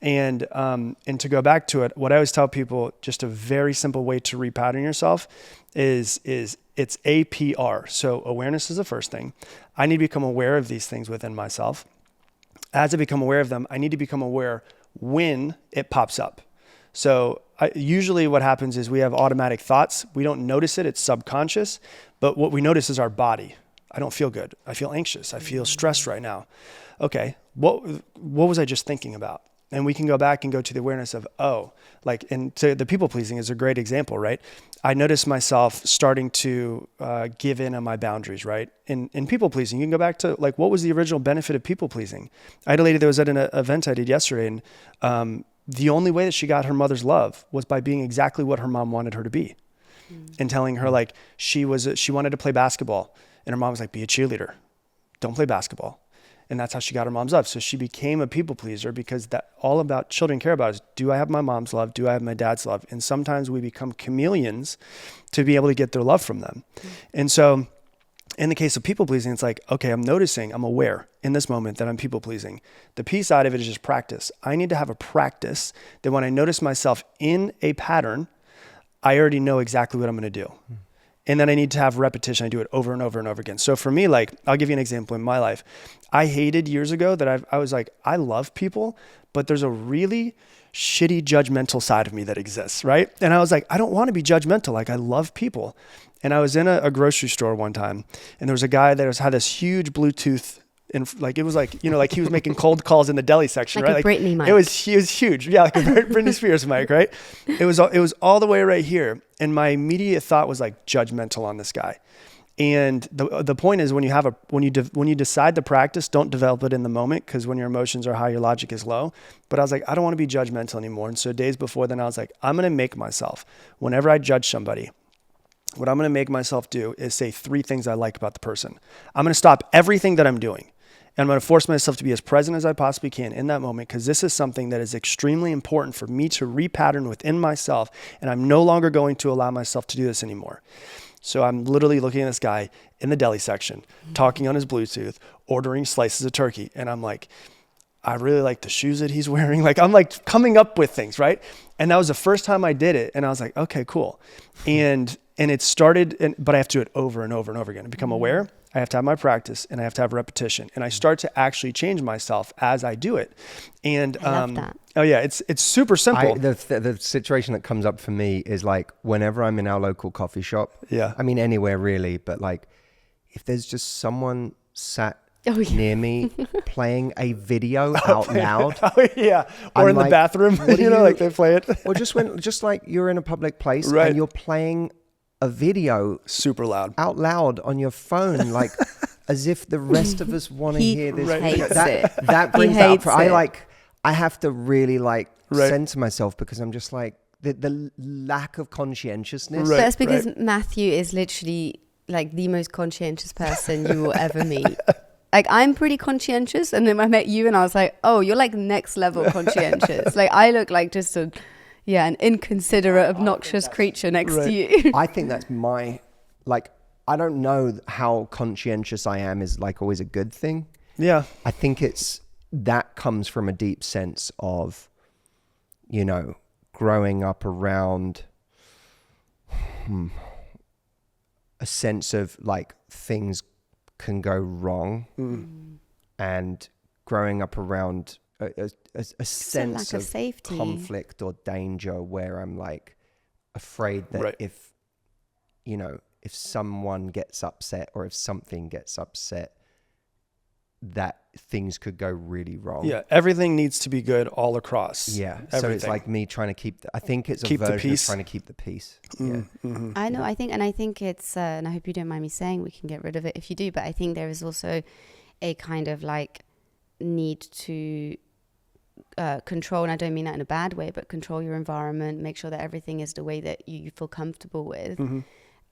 And to go back to it, what I always tell people, just a very simple way to repattern yourself is it's APR. So awareness is the first thing. I need to become aware of these things within myself. As I become aware of them, I need to become aware when it pops up. So usually what happens is we have automatic thoughts. We don't notice it. It's subconscious. But what we notice is our body. I don't feel good. I feel anxious. I feel stressed right now. Okay, what was I just thinking about? And we can go back and go to the awareness of, and to the people pleasing is a great example, right? I noticed myself starting to give in on my boundaries, right? In people pleasing, you can go back to like, what was the original benefit of people pleasing? I had a lady that was at an event I did yesterday, and the only way that she got her mother's love was by being exactly what her mom wanted her to be, and telling her like she wanted to play basketball, and her mom was like, be a cheerleader, don't play basketball. And that's how she got her mom's love. So she became a people pleaser, because that all about children care about is, do I have my mom's love? Do I have my dad's love? And sometimes we become chameleons to be able to get their love from them. And so in the case of people pleasing, it's like, okay, I'm aware in this moment that I'm people pleasing. The piece side of it is just practice. I need to have a practice that when I notice myself in a pattern, I already know exactly what I'm going to do. And then I need to have repetition. I do it over and over and over again. So for me, like, I'll give you an example in my life. I hated years ago that I was like, I love people, but there's a really shitty judgmental side of me that exists, right? And I was like, I don't want to be judgmental. Like, I love people. And I was in a grocery store one time, and there was a guy that had this huge Bluetooth, and like it was like, like he was making cold calls in the deli section, like right? A Britney mic. He was huge, yeah, like a Britney Spears mic, right? It was all the way right here, and my immediate thought was like judgmental on this guy. And the point is, when you decide to practice, don't develop it in the moment, because when your emotions are high, your logic is low. But I was like, I don't want to be judgmental anymore. And so days before then, I was like, I'm going to make myself, whenever I judge somebody, what I'm going to make myself do is say 3 things I like about the person. I'm going to stop everything that I'm doing. And I'm going to force myself to be as present as I possibly can in that moment, because this is something that is extremely important for me to repattern within myself. And I'm no longer going to allow myself to do this anymore. So I'm literally looking at this guy in the deli section, talking on his Bluetooth, ordering slices of turkey. And I'm like, I really like the shoes that he's wearing. Like, I'm like coming up with things, right? And that was the first time I did it. And I was like, okay, cool. And it started, but I have to do it over and over and over again to become aware. I have to have my practice, and I have to have repetition, and I start to actually change myself as I do it. And I love that. Oh yeah, it's super simple. The situation that comes up for me is like whenever I'm in our local coffee shop. Yeah. I mean anywhere really, but like if there's just someone sat near me playing a video out loud. Oh yeah, or I'm in the like, bathroom, like they play it. Or just like you're in a public place, right, and you're playing a video super loud out loud on your phone, like as if the rest of us want to hear this. That brings that up. I have to really censor myself, because I'm just like the lack of conscientiousness. But that's because Matthew is literally like the most conscientious person you will ever meet. Like, I'm pretty conscientious, and then I met you and I was like, oh, you're like next level conscientious. Like, I look like just an inconsiderate, obnoxious creature next to you. I think that's I don't know how conscientious I am is like always a good thing. Yeah. I think that comes from a deep sense of, you know, growing up around a sense of like things can go wrong, and growing up around a sense of safety, conflict or danger, where I'm like afraid that if someone gets upset or if something gets upset, that things could go really wrong. Yeah, everything needs to be good all across. Yeah, everything. So it's like me trying to keep. I think it's a version of trying to keep the peace. Yeah, I know. I think it's, and I hope you don't mind me saying, we can get rid of it if you do. But I think there is also a kind of like need to control, and I don't mean that in a bad way, but control your environment, make sure that everything is the way that you feel comfortable with,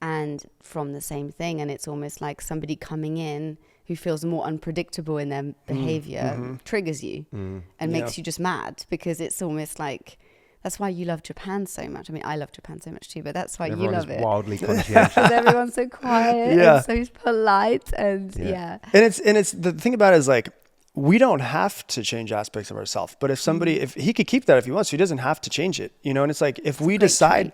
and from the same thing. And it's almost like somebody coming in who feels more unpredictable in their behavior triggers you and makes you just mad, because it's almost like, that's why you love Japan so much. I mean, I love Japan so much too, but that's why you love it. Wildly conscientious. Because everyone's so quiet and so polite, and And it's the thing about it is like, we don't have to change aspects of ourselves, but if somebody, if he could keep that if he wants to, he doesn't have to change it, you know? And it's like, if we decide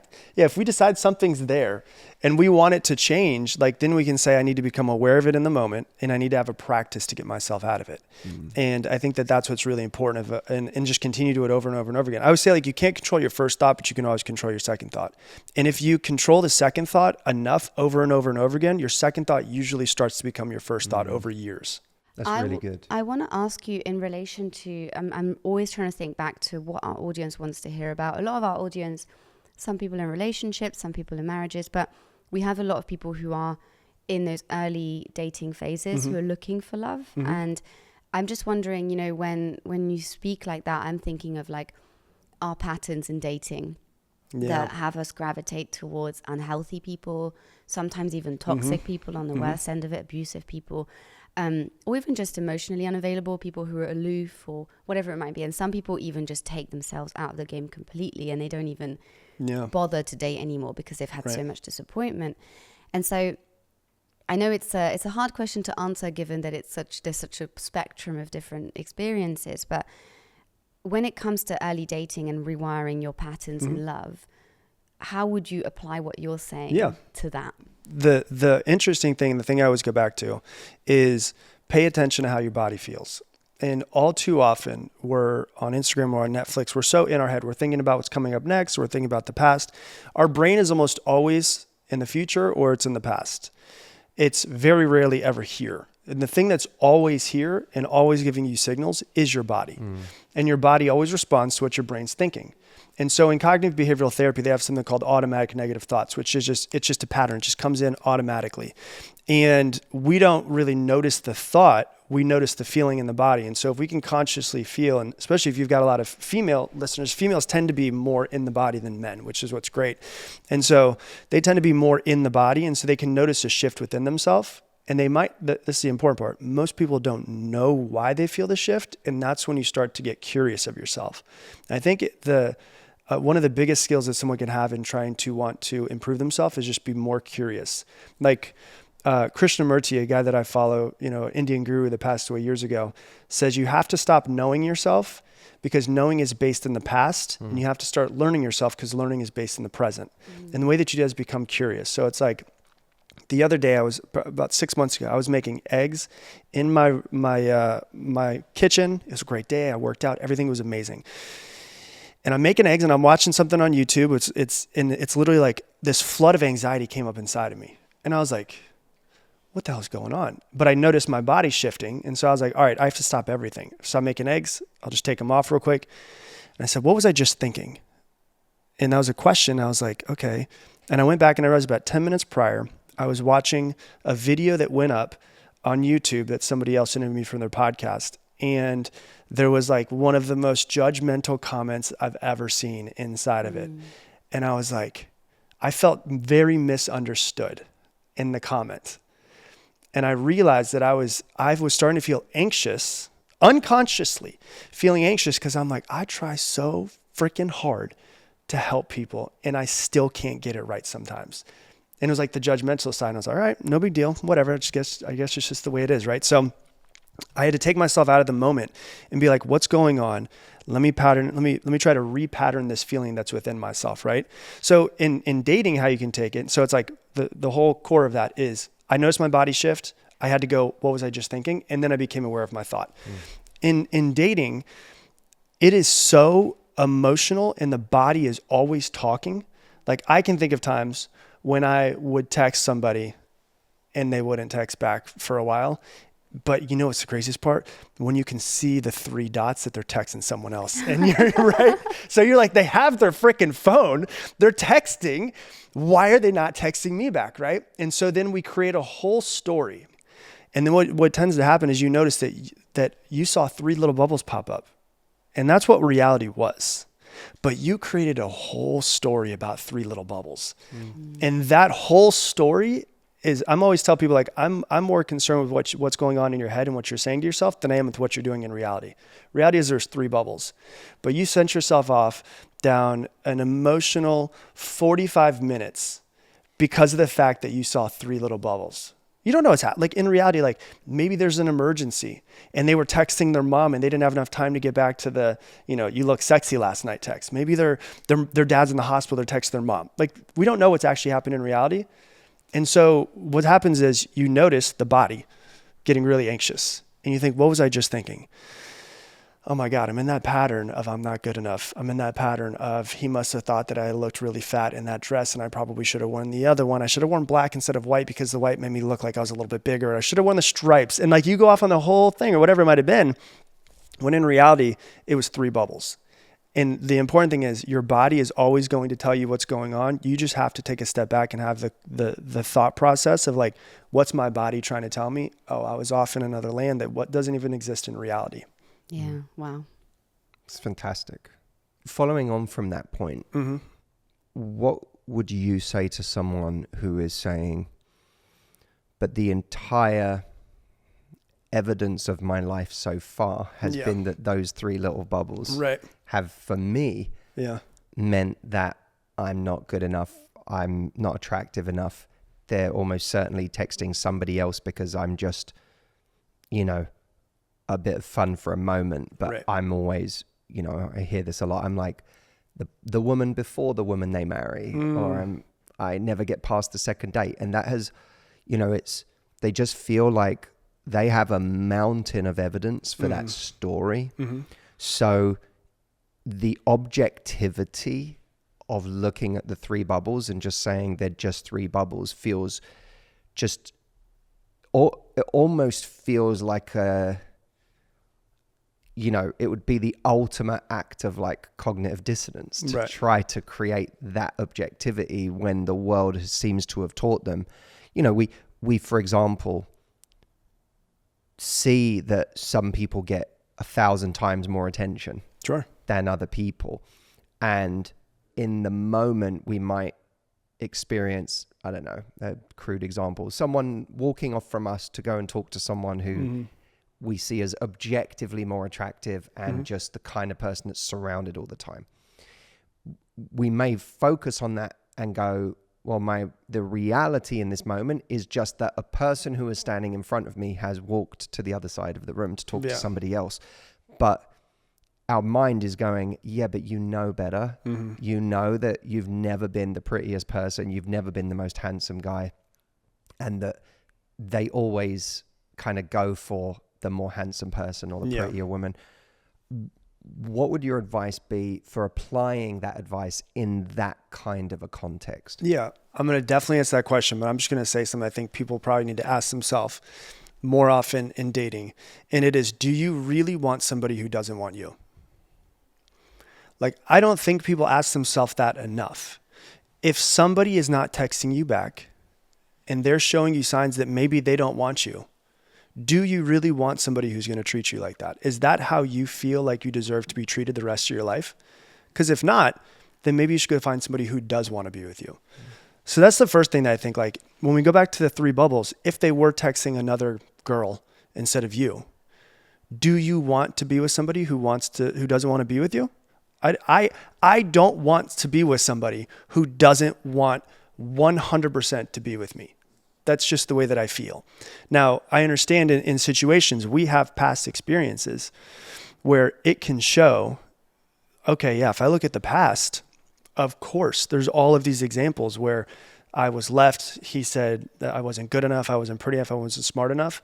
something's there and we want it to change, like, then we can say, I need to become aware of it in the moment, and I need to have a practice to get myself out of it. And I think that that's what's really important, and just continue to do it over and over and over again. I would say, like, you can't control your first thought, but you can always control your second thought. And if you control the second thought enough over and over and over again, your second thought usually starts to become your first thought over years. That's really good. I want to ask you in relation to, I'm always trying to think back to what our audience wants to hear about. A lot of our audience, some people in relationships, some people in marriages, but we have a lot of people who are in those early dating phases who are looking for love. And I'm just wondering, you know, when you speak like that, I'm thinking of like our patterns in dating that have us gravitate towards unhealthy people, sometimes even toxic people on the worst end of it, abusive people. Or even just emotionally unavailable, people who are aloof or whatever it might be. And some people even just take themselves out of the game completely, and they don't even bother to date anymore because they've had so much disappointment. And so I know it's a hard question to answer, given that there's such a spectrum of different experiences. But when it comes to early dating and rewiring your patterns in love, how would you apply what you're saying to that? The interesting thing, the thing I always go back to, is pay attention to how your body feels. And all too often, we're on Instagram or on Netflix, we're so in our head, we're thinking about what's coming up next, we're thinking about the past. Our brain is almost always in the future or it's in the past. It's very rarely ever here. And the thing that's always here and always giving you signals is your body. And your body always responds to what your brain's thinking. And so in cognitive behavioral therapy, they have something called automatic negative thoughts, which is it's just a pattern. It just comes in automatically. And we don't really notice the thought, we notice the feeling in the body. And so if we can consciously feel, and especially if you've got a lot of female listeners, females tend to be more in the body than men, which is what's great. And so they tend to be more in the body. And so they can notice a shift within themselves. And they might, this is the important part, most people don't know why they feel the shift. And that's when you start to get curious of yourself. And I think one of the biggest skills that someone can have in trying to want to improve themselves is just be more curious. Like Krishnamurti, a guy that I follow, you know, Indian guru that passed away years ago, says you have to stop knowing yourself because knowing is based in the past, and you have to start learning yourself because learning is based in the present. And the way that you do is become curious. So it's like, the other day, about 6 months ago, I was making eggs in my kitchen. It was a great day. I worked out. Everything was amazing. And I'm making eggs and I'm watching something on YouTube. It's literally like this flood of anxiety came up inside of me. And I was like, what the hell is going on? But I noticed my body shifting. And so I was like, all right, I have to stop everything. So I'm making eggs. I'll just take them off real quick. And I said, what was I just thinking? And that was a question. I was like, okay. And I went back and I realized about 10 minutes prior, I was watching a video that went up on YouTube that somebody else interviewed me from their podcast. And there was like one of the most judgmental comments I've ever seen inside of it. And I was like, I felt very misunderstood in the comment. And I realized that I was starting to feel anxious, unconsciously feeling anxious, because I'm like, I try so freaking hard to help people and I still can't get it right sometimes. And it was like the judgmental side. I was like, all right, no big deal, whatever. I guess it's just the way it is, right? So I had to take myself out of the moment and be like, what's going on? Let me try to repattern this feeling that's within myself, right? So in dating, how you can take it. So it's like the whole core of that is I noticed my body shift. I had to go, what was I just thinking? And then I became aware of my thought. In dating, it is so emotional and the body is always talking. Like I can think of times when I would text somebody and they wouldn't text back for a while. But you know what's the craziest part? When you can see the 3 dots that they're texting someone else. And you're right. So you're like, they have their freaking phone. They're texting. Why are they not texting me back, right? And so then we create a whole story. And then what tends to happen is you notice that you saw 3 little bubbles pop up. And that's what reality was. But you created a whole story about 3 little bubbles. And that whole story is, I'm always tell people like, I'm more concerned with what's going on in your head and what you're saying to yourself than I am with what you're doing in reality. Reality is there's 3 bubbles, but you sent yourself off down an emotional 45 minutes because of the fact that you saw 3 little bubbles. You don't know what's happening. Like in reality, like maybe there's an emergency and they were texting their mom and they didn't have enough time to get back to the, you look sexy last night text. Maybe their dad's in the hospital, they're texting their mom. Like we don't know what's actually happening in reality. And so what happens is you notice the body getting really anxious and you think, what was I just thinking? Oh my God, I'm in that pattern of I'm not good enough. I'm in that pattern of he must have thought that I looked really fat in that dress and I probably should have worn the other one. I should have worn black instead of white because the white made me look like I was a little bit bigger. I should have worn the stripes. And like you go off on the whole thing or whatever it might have been, when in reality, it was 3 bubbles. And the important thing is your body is always going to tell you what's going on. You just have to take a step back and have the thought process of like, what's my body trying to tell me? Oh, I was off in another land that what doesn't even exist in reality. Yeah. Wow. It's fantastic. Following on from that point, what would you say to someone who is saying, but the entire evidence of my life so far has been that those 3 little bubbles have, for me, meant that I'm not good enough, I'm not attractive enough. They're almost certainly texting somebody else because I'm just, a bit of fun for a moment, but I'm always, I hear this a lot. I'm like the woman before the woman they marry, or I never get past the second date. And that has, they just feel like they have a mountain of evidence for that story. So the objectivity of looking at the 3 bubbles and just saying they're just 3 bubbles feels just, it almost feels like it would be the ultimate act of like cognitive dissonance to try to create that objectivity when the world seems to have taught them. We, for example, see that some people get 1,000 times more attention than other people. And in the moment we might experience, I don't know, a crude example, someone walking off from us to go and talk to someone who we see as objectively more attractive and just the kind of person that's surrounded all the time. We may focus on that and go, well, the reality in this moment is just that a person who is standing in front of me has walked to the other side of the room to talk to somebody else. But our mind is going, yeah, but you know better. You know that you've never been the prettiest person. You've never been the most handsome guy. And that they always kind of go for the more handsome person or the prettier woman. What would your advice be for applying that advice in that kind of a context? Yeah, I'm going to definitely answer that question, but I'm just going to say something I think people probably need to ask themselves more often in dating. And it is, do you really want somebody who doesn't want you? Like, I don't think people ask themselves that enough. If somebody is not texting you back and they're showing you signs that maybe they don't want you, do you really want somebody who's going to treat you like that? Is that how you feel like you deserve to be treated the rest of your life? Because if not, then maybe you should go find somebody who does want to be with you. So that's the first thing that I think, like, when we go back to the 3 bubbles, if they were texting another girl instead of you, do you want to be with somebody who doesn't want to be with you? I don't want to be with somebody who doesn't want 100% to be with me. That's just the way that I feel. Now, I understand in situations, we have past experiences where it can show, okay, yeah, if I look at the past, of course, there's all of these examples where I was left. He said that I wasn't good enough. I wasn't pretty enough. I wasn't smart enough.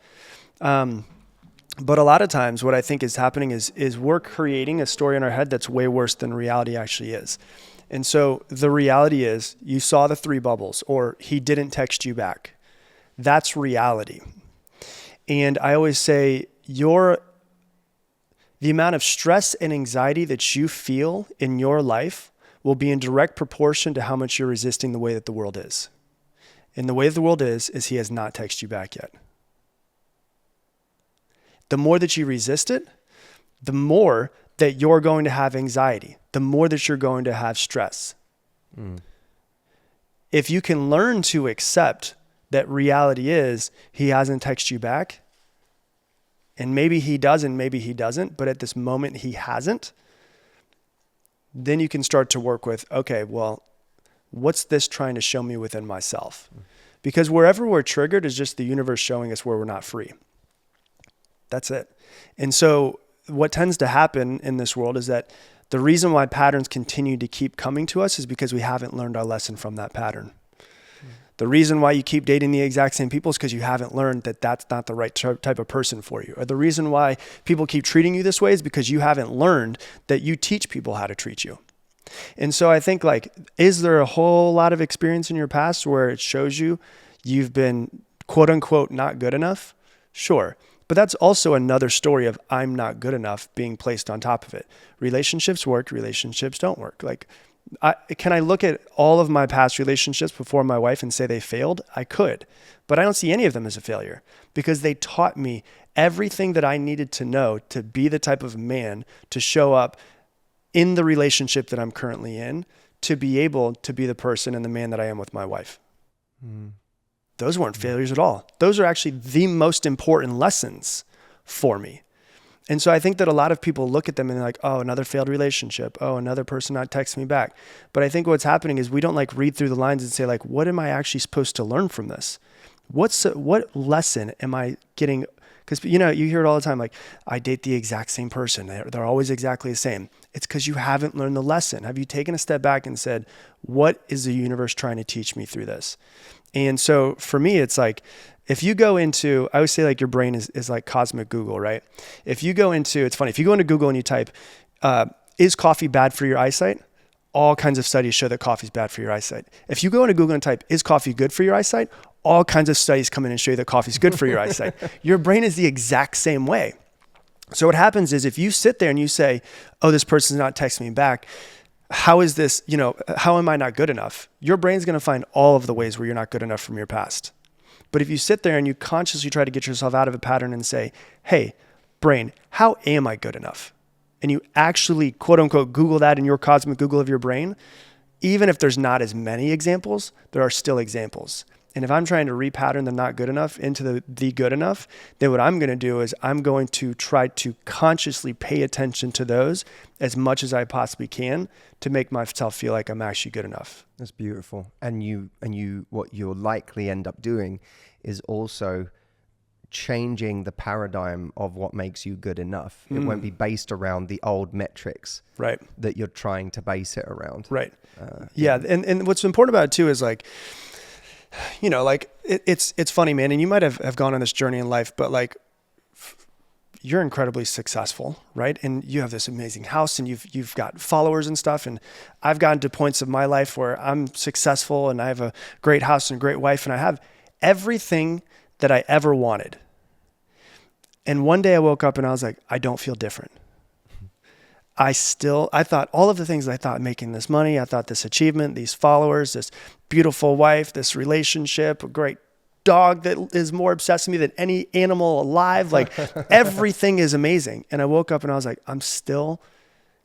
But a lot of times what I think is happening is we're creating a story in our head that's way worse than reality actually is. And so the reality is you saw the 3 bubbles, or he didn't text you back. That's reality. And I always say the amount of stress and anxiety that you feel in your life will be in direct proportion to how much you're resisting the way that the world is. And the way that the world is he has not texted you back yet. The more that you resist it, the more that you're going to have anxiety, the more that you're going to have stress. If you can learn to accept that reality is he hasn't texted you back, and maybe he does and maybe he doesn't, but at this moment he hasn't, then you can start to work with, okay, well, what's this trying to show me within myself? Because wherever we're triggered is just the universe showing us where we're not free. That's it. And so what tends to happen in this world is that the reason why patterns continue to keep coming to us is because we haven't learned our lesson from that pattern. The reason why you keep dating the exact same people is because you haven't learned that that's not the right type of person for you. Or the reason why people keep treating you this way is because you haven't learned that you teach people how to treat you. And so I think, like, is there a whole lot of experience in your past where it shows you've been quote unquote not good enough? Sure. But that's also another story of I'm not good enough being placed on top of it. Relationships work, relationships don't work. Like, can I look at all of my past relationships before my wife and say they failed? I could, but I don't see any of them as a failure because they taught me everything that I needed to know to be the type of man to show up in the relationship that I'm currently in, to be able to be the person and the man that I am with my wife. Those weren't failures at all. Those are actually the most important lessons for me. And so I think that a lot of people look at them and they're like, oh, another failed relationship. Oh, another person not texting me back. But I think what's happening is we don't like read through the lines and say like, what am I actually supposed to learn from this? What lesson am I getting? Because, you hear it all the time, like, I date the exact same person. They're always exactly the same. It's because you haven't learned the lesson. Have you taken a step back and said, what is the universe trying to teach me through this? And so for me, it's like, if you go into, I always say like your brain is like cosmic Google, right? If you go into, it's funny, if you go into Google and you type, is coffee bad for your eyesight? All kinds of studies show that coffee is bad for your eyesight. If you go into Google and type, is coffee good for your eyesight? All kinds of studies come in and show you that coffee is good for your eyesight. Your brain is the exact same way. So what happens is if you sit there and you say, oh, this person's not texting me back, how is this, how am I not good enough? Your brain's going to find all of the ways where you're not good enough from your past. But if you sit there and you consciously try to get yourself out of a pattern and say, hey, brain, how am I good enough? And you actually, quote unquote, Google that in your cosmic Google of your brain, even if there's not as many examples, there are still examples. And if I'm trying to repattern the not good enough into the good enough, then what I'm going to do is I'm going to try to consciously pay attention to those as much as I possibly can to make myself feel like I'm actually good enough. That's beautiful. And what you'll likely end up doing is also changing the paradigm of what makes you good enough. It won't be based around the old metrics right that you're trying to base it around. Right. Yeah. And what's important about it too is like, it's funny, man. And you might have gone on this journey in life, but like you're incredibly successful, right? And you have this amazing house and you've got followers and stuff. And I've gotten to points of my life where I'm successful and I have a great house and a great wife and I have everything that I ever wanted. And one day I woke up and I was like, I don't feel different. I thought all of the things I thought, making this money, I thought this achievement, these followers, this beautiful wife, this relationship, a great dog that is more obsessed with me than any animal alive. Like everything is amazing. And I woke up and I was like, I'm still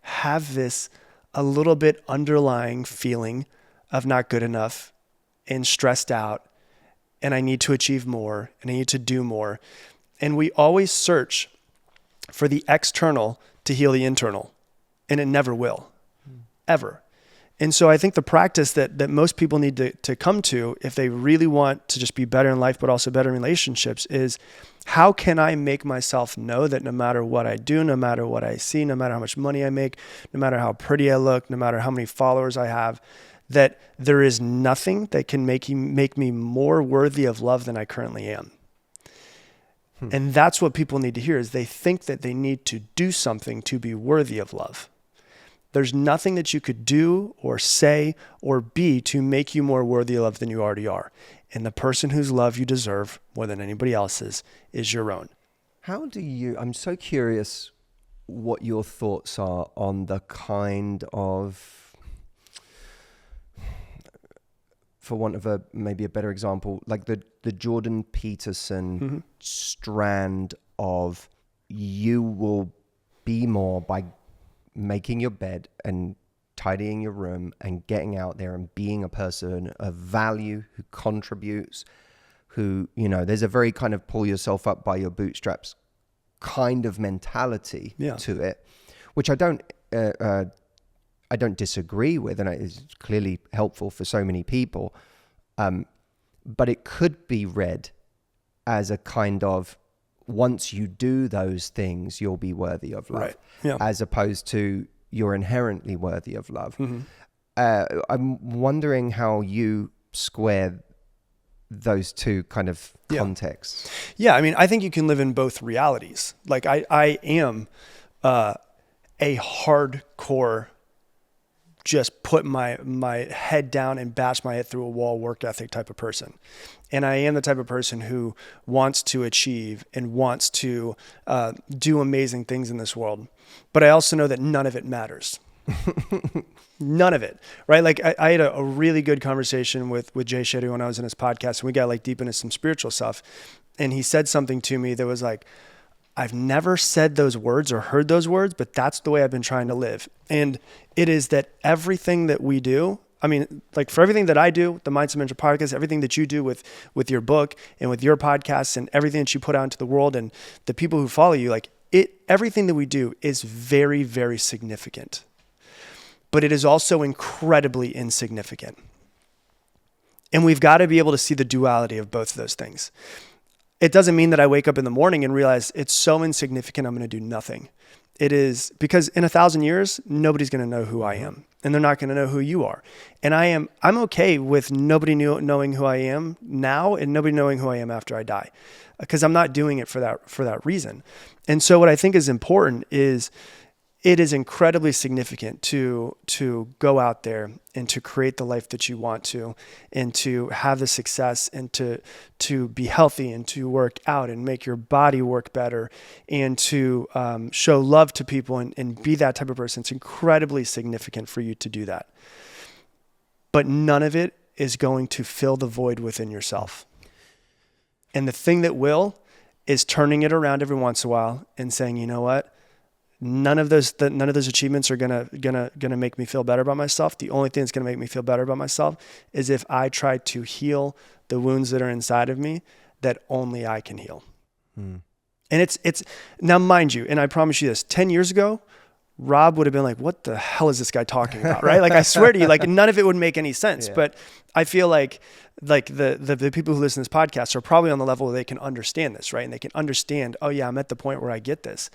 have this a little bit underlying feeling of not good enough and stressed out and I need to achieve more, and I need to do more. And we always search for the external to heal the internal, and it never will, ever. And so I think the practice that most people need to come to if they really want to just be better in life, but also better in relationships, is how can I make myself know that no matter what I do, no matter what I see, no matter how much money I make, no matter how pretty I look, no matter how many followers I have, that there is nothing that can make me more worthy of love than I currently am. And that's what people need to hear, is they think that they need to do something to be worthy of love. There's nothing that you could do or say or be to make you more worthy of love than you already are. And the person whose love you deserve more than anybody else's is your own. I'm so curious what your thoughts are on the kind of, for want of maybe a better example, like the Jordan Peterson strand of you will be more by making your bed and tidying your room and getting out there and being a person of value who contributes, who, there's a very kind of pull yourself up by your bootstraps kind of mentality to it, which I don't disagree with, and it is clearly helpful for so many people. But it could be read as a kind of, once you do those things, you'll be worthy of love, right. Yeah. As opposed to you're inherently worthy of love. I'm wondering how you square those two kind of contexts. Yeah, I mean, I think you can live in both realities. Like I am a hardcore, just put my head down and bash my head through a wall work ethic type of person. And I am the type of person who wants to achieve and wants to do amazing things in this world. But I also know that none of it matters. None of it, right? Like I had a really good conversation with Jay Shetty when I was in his podcast, and we got like deep into some spiritual stuff. And he said something to me that was like, I've never said those words or heard those words, but that's the way I've been trying to live. And it is that everything that we do, I mean, like for everything that I do, the Mindset Mentor podcast, everything that you do with your book and with your podcasts and everything that you put out into the world and the people who follow you, like everything that we do is very, very significant. But it is also incredibly insignificant. And we've got to be able to see the duality of both of those things. It doesn't mean that I wake up in the morning and realize it's so insignificant, I'm going to do nothing. It is because in 1,000 years, nobody's going to know who I am, and they're not going to know who you are. And I'm okay with nobody knowing who I am now and nobody knowing who I am after I die, because I'm not doing it for that reason. And so what I think is important is it is incredibly significant to go out there and to create the life that you want to, and to have the success, and to be healthy, and to work out and make your body work better, and to show love to people and be that type of person. It's incredibly significant for you to do that. But none of it is going to fill the void within yourself. And the thing that will is turning it around every once in a while and saying, you know what? None of those achievements are gonna make me feel better about myself. The only thing that's gonna make me feel better about myself is if I try to heal the wounds that are inside of me that only I can heal. And it's now, mind you, and I promise you this, 10 years ago, Rob would have been like, what the hell is this guy talking about? Right? Like, I swear to you, like none of it would make any sense. Yeah. But I feel like the people who listen to this podcast are probably on the level where they can understand this, right? And they can understand, oh yeah, I'm at the point where I get this.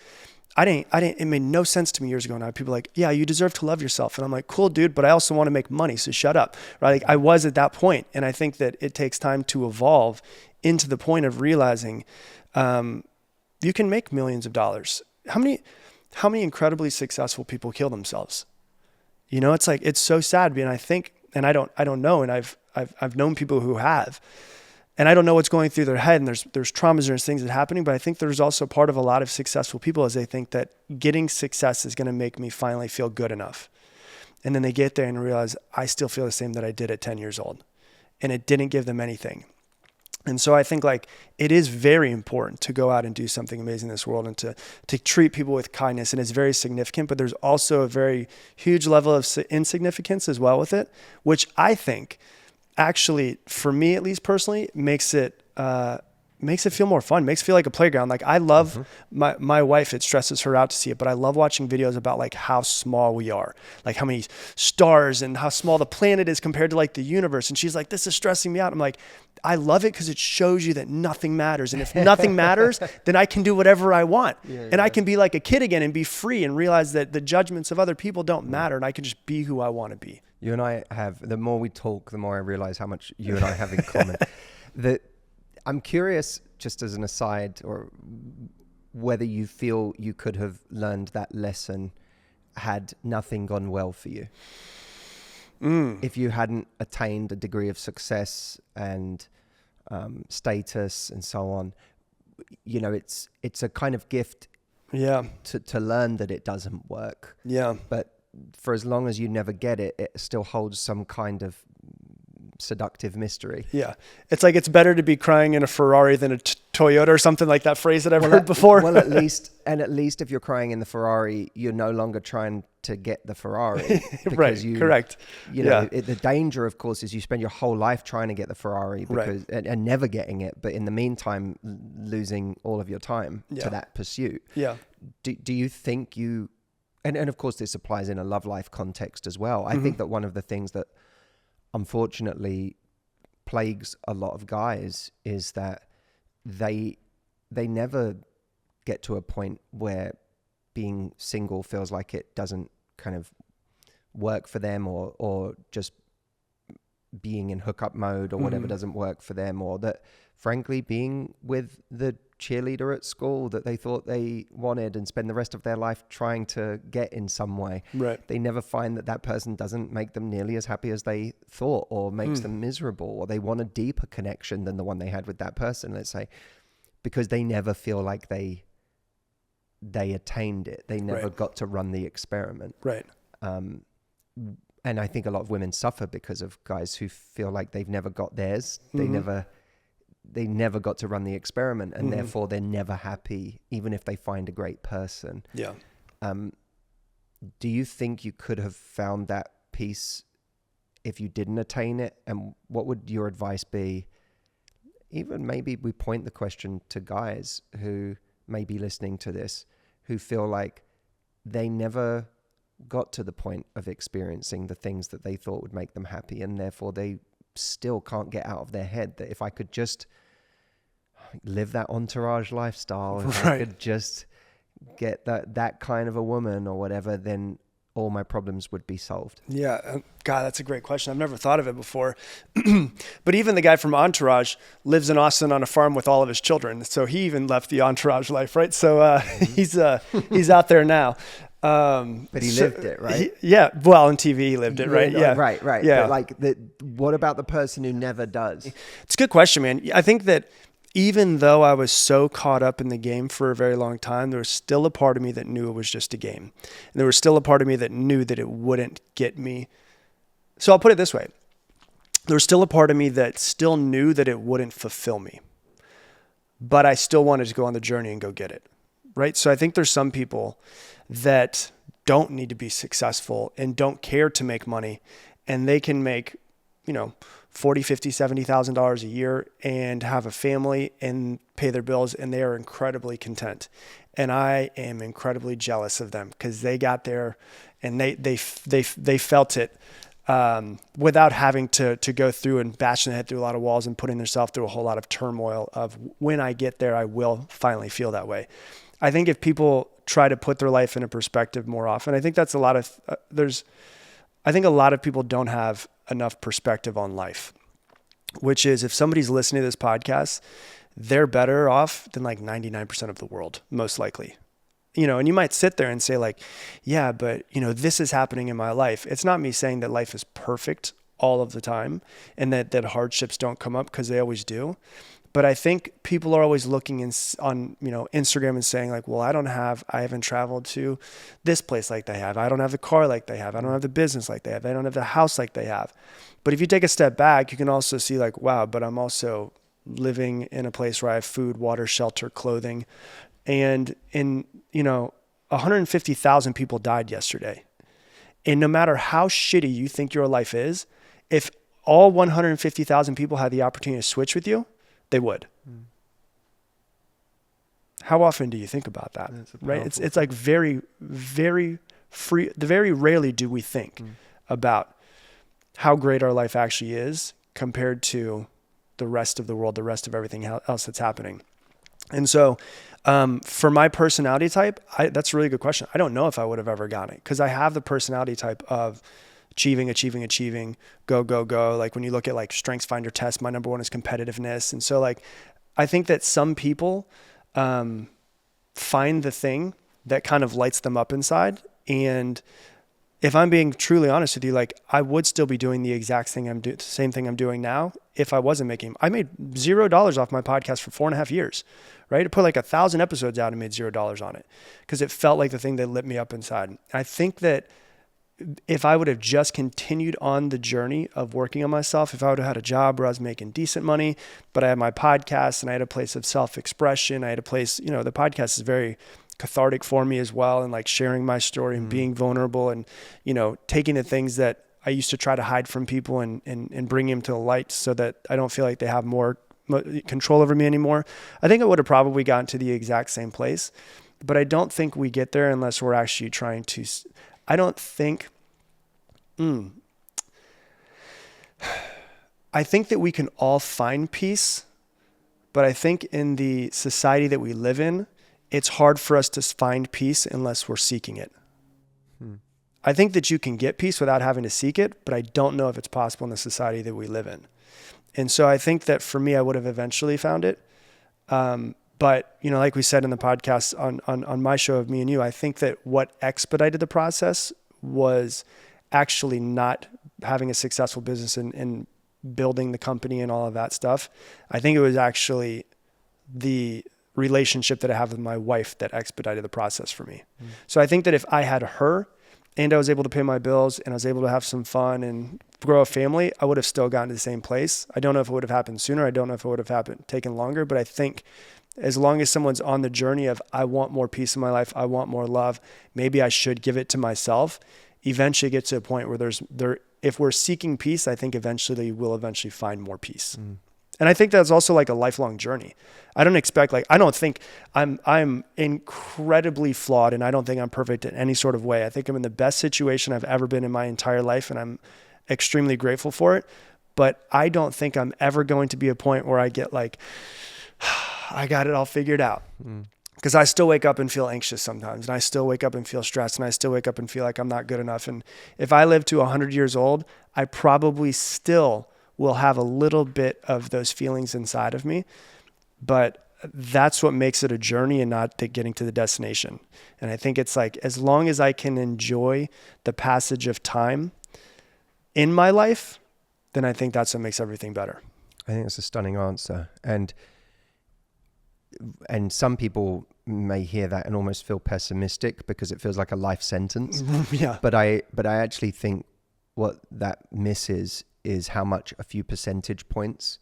It made no sense to me years ago. Now people are like, yeah, you deserve to love yourself. And I'm like, cool, dude, but I also want to make money. So shut up. Right? Like I was at that point. And I think that it takes time to evolve into the point of realizing, you can make millions of dollars. How many incredibly successful people kill themselves? You know, it's like, it's so sad. And I think, and I don't know. And I've known people who have, and I don't know what's going through their head, and there's traumas, there's things that are happening, but I think there's also part of a lot of successful people is they think that getting success is going to make me finally feel good enough. And then they get there and realize I still feel the same that I did at 10 years old, and it didn't give them anything. And so I think like it is very important to go out and do something amazing in this world and to treat people with kindness. And it's very significant, but there's also a very huge level of insignificance as well with it, which I think actually, for me at least personally, makes it feel more fun, makes it feel like a playground. Like I love my wife, it stresses her out to see it, but I love watching videos about like how small we are, like how many stars and how small the planet is compared to like the universe. And she's like, this is stressing me out. I'm like, I love it because it shows you that nothing matters. And if nothing matters, then I can do whatever I want. And I can be like a kid again and be free and realize that the judgments of other people don't matter. And I can just be who I want to be. You and I have, the more we talk, the more I realize how much you and I have in common. I'm curious, just as an aside, or whether you feel you could have learned that lesson had nothing gone well for you. If you hadn't attained a degree of success and status and so on, you know, it's a kind of gift to learn that it doesn't work. Yeah. But for as long as you never get it, it still holds some kind of seductive mystery. Yeah. It's like, it's better to be crying in a Ferrari than a Toyota or something like that phrase that I've heard before. Well, at least if you're crying in the Ferrari, you're no longer trying to get the Ferrari. Right. Correct. You know, the danger, of course, is you spend your whole life trying to get the Ferrari because and never getting it, but in the meantime, losing all of your time to that pursuit. Yeah. Do you think you, and of course, this applies in a love life context as well. I think that one of the things that unfortunately plagues a lot of guys is that they never get to a point where being single feels like it doesn't kind of work for them, or just being in hookup mode or whatever doesn't work for them, or that frankly being with the cheerleader at school that they thought they wanted and spend the rest of their life trying to get in some way. Right. They never find that person doesn't make them nearly as happy as they thought, or makes them miserable, or they want a deeper connection than the one they had with that person, let's say, because they never feel like they attained it. They never got to run the experiment. Right. And I think a lot of women suffer because of guys who feel like they've never got theirs. They never got to run the experiment, and therefore they're never happy, even if they find a great person. Yeah. Do you think you could have found that peace if you didn't attain it? And what would your advice be? Even maybe we point the question to guys who may be listening to this, who feel like they never got to the point of experiencing the things that they thought would make them happy, and therefore they still can't get out of their head that if I could just live that entourage lifestyle, if I could just get that kind of a woman or whatever, then all my problems would be solved. Yeah. God, that's a great question. I've never thought of it before. But even the guy from Entourage lives in Austin on a farm with all of his children. So he even left the Entourage life, right? So he's out there now. But he lived it, right? Well, on TV he lived it, right? Yeah. Right. Yeah. But like, what about the person who never does? It's a good question, man. I think that even though I was so caught up in the game for a very long time, there was still a part of me that knew it was just a game. And there was still a part of me that knew that it wouldn't get me. So I'll put it this way. There was still a part of me that still knew that it wouldn't fulfill me. But I still wanted to go on the journey and go get it, right? So I think there's some people that don't need to be successful and don't care to make money, and they can make, $40,000, $50,000, $70,000 a year and have a family and pay their bills, and they are incredibly content. And I am incredibly jealous of them because they got there and they felt it without having to go through and bashing their head through a lot of walls and putting themselves through a whole lot of turmoil of, when I get there, I will finally feel that way. I think if people try to put their life in a perspective more often, I think that's a lot of, I think a lot of people don't have enough perspective on life, which is, if somebody's listening to this podcast, they're better off than like 99% of the world, most likely. And you might sit there and say like, yeah, but this is happening in my life. It's not me saying that life is perfect all of the time and that hardships don't come up, because they always do. But I think people are always looking on Instagram and saying like, well, I haven't traveled to this place like they have. I don't have the car like they have. I don't have the business like they have. I don't have the house like they have. But if you take a step back, you can also see like, wow, but I'm also living in a place where I have food, water, shelter, clothing. And 150,000 people died yesterday. And no matter how shitty you think your life is, if all 150,000 people had the opportunity to switch with you, they would. How often do you think about that? Right? It's like very, very very rarely do we think about how great our life actually is compared to the rest of the world, the rest of everything else that's happening. And so for my personality type, that's a really good question. I don't know if I would have ever gotten it because I have the personality type of achieving, go. Like when you look at like Strengths Finder test, my number one is competitiveness. And so like, I think that some people find the thing that kind of lights them up inside. And if I'm being truly honest with you, like I would still be doing the exact thing same thing I'm doing now if I wasn't making. I made $0 off my podcast for 4.5 years, right? I put like 1,000 episodes out and made $0 on it because it felt like the thing that lit me up inside. I think that if I would have just continued on the journey of working on myself, if I would have had a job where I was making decent money, but I had my podcast and I had a place of self-expression, I had a place, the podcast is very cathartic for me as well. And like sharing my story and being vulnerable and, taking the things that I used to try to hide from people and bringing them to the light so that I don't feel like they have more control over me anymore. I think I would have probably gotten to the exact same place, but I don't think we get there unless we're actually trying to, I don't think, I think that we can all find peace, but I think in the society that we live in, it's hard for us to find peace unless we're seeking it. I think that you can get peace without having to seek it, but I don't know if it's possible in the society that we live in. And so I think that for me, I would have eventually found it. But, like we said in the podcast on my show of Me and You, I think that what expedited the process was actually not having a successful business and building the company and all of that stuff. I think it was actually the relationship that I have with my wife that expedited the process for me. So I think that if I had her and I was able to pay my bills and I was able to have some fun and grow a family, I would have still gotten to the same place. I don't know if it would have happened sooner. I don't know if it would have taken longer, but I think as long as someone's on the journey of, I want more peace in my life, I want more love, maybe I should give it to myself, eventually get to a point where if we're seeking peace, I think eventually we'll eventually find more peace. And I think that's also like a lifelong journey. I don't think I'm incredibly flawed and I don't think I'm perfect in any sort of way. I think I'm in the best situation I've ever been in my entire life and I'm extremely grateful for it. But I don't think I'm ever going to be a point where I get like, I got it all figured out. Because I still wake up and feel anxious sometimes, and I still wake up and feel stressed, and I still wake up and feel like I'm not good enough. And if I live to 100 years old, I probably still will have a little bit of those feelings inside of me. But that's what makes it a journey and not getting to the destination. And I think it's like, as long as I can enjoy the passage of time in my life, then I think that's what makes everything better. I think that's a stunning answer. And some people may hear that and almost feel pessimistic because it feels like a life sentence. Yeah. But I actually think what that misses is how much a few percentage points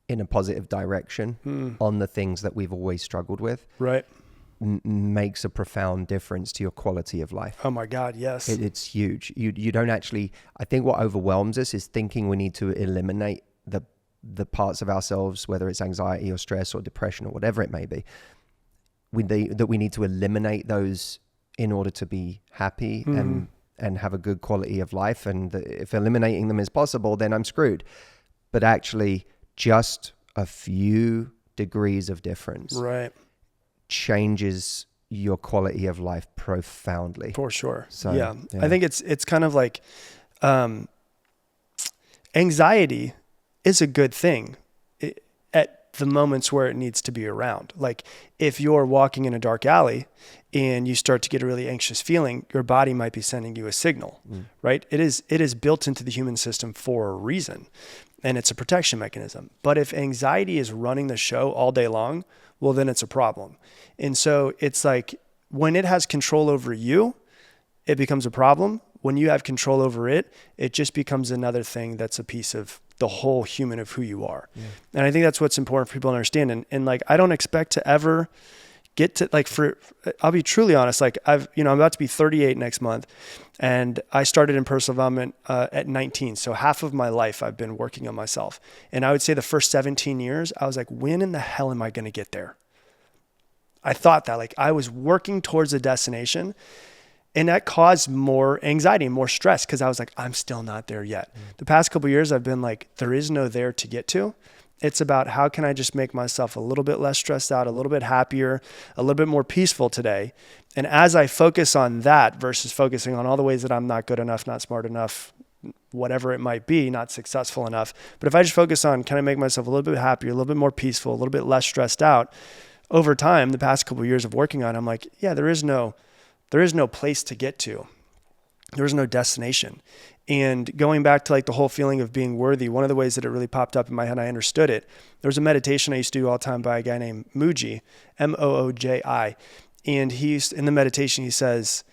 in a positive direction on the things that we've always struggled with, right, makes a profound difference to your quality of life. Oh my God, yes. It's huge. You don't actually, I think what overwhelms us is thinking we need to eliminate the parts of ourselves, whether it's anxiety or stress or depression or whatever it may be, that we need to eliminate those in order to be happy and have a good quality of life. And if eliminating them is possible, then I'm screwed. But actually, just a few degrees of difference changes your quality of life profoundly. For sure. So, yeah. I think it's kind of like anxiety is a good thing at the moments where it needs to be around. Like if you're walking in a dark alley and you start to get a really anxious feeling, your body might be sending you a signal, right? It is built into the human system for a reason, and it's a protection mechanism. But if anxiety is running the show all day long, well, then it's a problem. And so it's like when it has control over you, it becomes a problem. When you have control over it, it just becomes another thing that's a piece of the whole human of who you are. And I think that's what's important for people to understand. And like, I don't expect to ever get to like, I'll be truly honest. Like I'm about to be 38 next month, and I started in personal development at 19. So half of my life I've been working on myself. And I would say the first 17 years, I was like, when in the hell am I going to get there? I thought that, like, I was working towards a destination, and that caused more anxiety and more stress because I was like, I'm still not there yet. The past couple of years, I've been like, there is no there to get to. It's about how can I just make myself a little bit less stressed out, a little bit happier, a little bit more peaceful today. And as I focus on that versus focusing on all the ways that I'm not good enough, not smart enough, whatever it might be, not successful enough. But if I just focus on, can I make myself a little bit happier, a little bit more peaceful, a little bit less stressed out, over time, the past couple of years of working on it, I'm like, yeah, there is no place to get to. There is no destination. And going back to like the whole feeling of being worthy, one of the ways that it really popped up in my head, I understood it. There was a meditation I used to do all the time by a guy named Mooji, Mooji. And in the meditation, he says,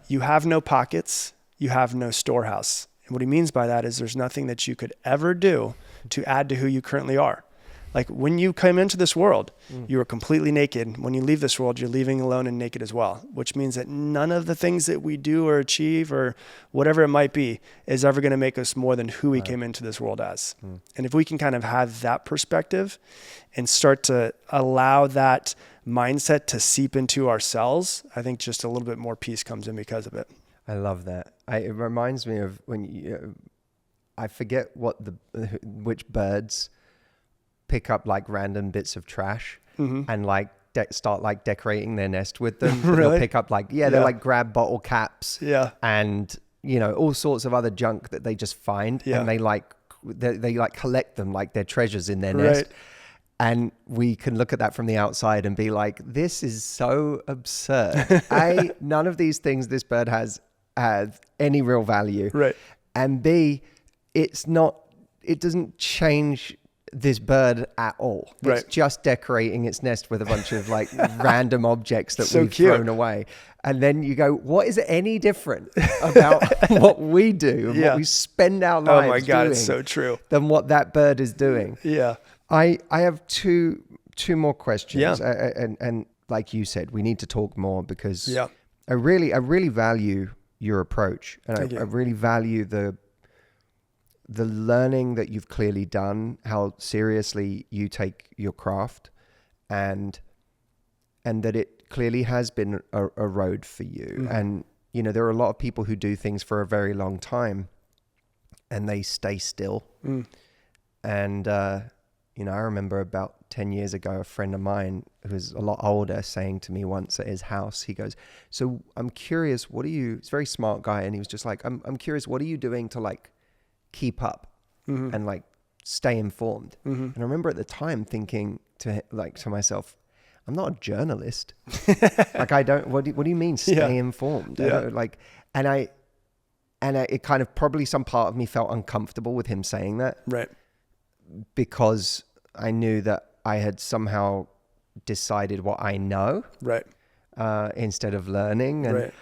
you have no pockets, you have no storehouse. And what he means by that is there's nothing that you could ever do to add to who you currently are. Like when you come into this world, you are completely naked. When you leave this world, you're leaving alone and naked as well, which means that none of the things that we do or achieve or whatever it might be is ever going to make us more than who we came into this world as. And if we can kind of have that perspective and start to allow that mindset to seep into ourselves, I think just a little bit more peace comes in because of it. I love that. It reminds me of when I forget which birds pick up like random bits of trash and like start like decorating their nest with them. Really? They'll pick up like, they like grab bottle caps and, all sorts of other junk that they just find and they like collect them like they're treasures in their nest. And we can look at that from the outside and be like, this is so absurd. None of these things this bird has any real value. Right. And B, it doesn't change this bird at all. It's just decorating its nest with a bunch of like random objects that we've thrown away. And then you go, what is any different about what we do and what we spend our lives doing? Oh my God, it's so true. Than what that bird is doing. Yeah. I have two more questions. Yeah. And like you said, we need to talk more because I really value your approach. And I really value the learning that you've clearly done, how seriously you take your craft, and that it clearly has been a road for you. And, there are a lot of people who do things for a very long time and they stay still. And, I remember about 10 years ago, a friend of mine who's a lot older saying to me once at his house, he goes, so I'm curious, he's a very smart guy. And he was just like, I'm curious, what are you doing to like keep up and like stay informed? And I remember at the time thinking to myself, I'm not a journalist. Like I don't, what do you mean stay informed? It kind of probably some part of me felt uncomfortable with him saying that. Right. Because I knew that I had somehow decided what I know. Right. Instead of learning. And,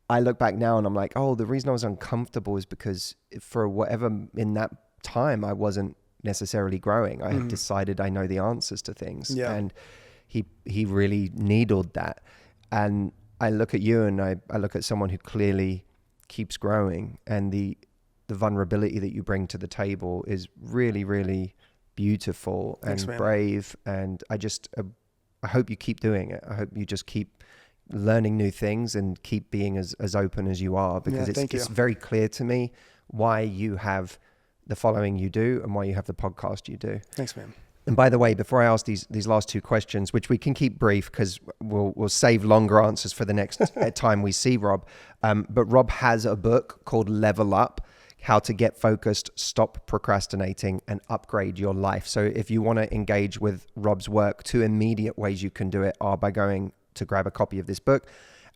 I look back now and I'm like, oh, the reason I was uncomfortable is because for whatever in that time, I wasn't necessarily growing. I had decided I know the answers to things. Yeah. And he really needled that. And I look at you and I look at someone who clearly keeps growing, and the vulnerability that you bring to the table is really, really beautiful and brave. And I hope you keep doing it. I hope you just keep learning new things and keep being as open as you are, because it's very clear to me why you have the following you do and why you have the podcast you do. Thanks, man. And by the way, before I ask these last two questions, which we can keep brief because we'll save longer answers for the next time we see Rob. But Rob has a book called Level Up: How to Get Focused, Stop Procrastinating, and Upgrade Your Life. So if you want to engage with Rob's work, two immediate ways you can do it are by going to grab a copy of this book,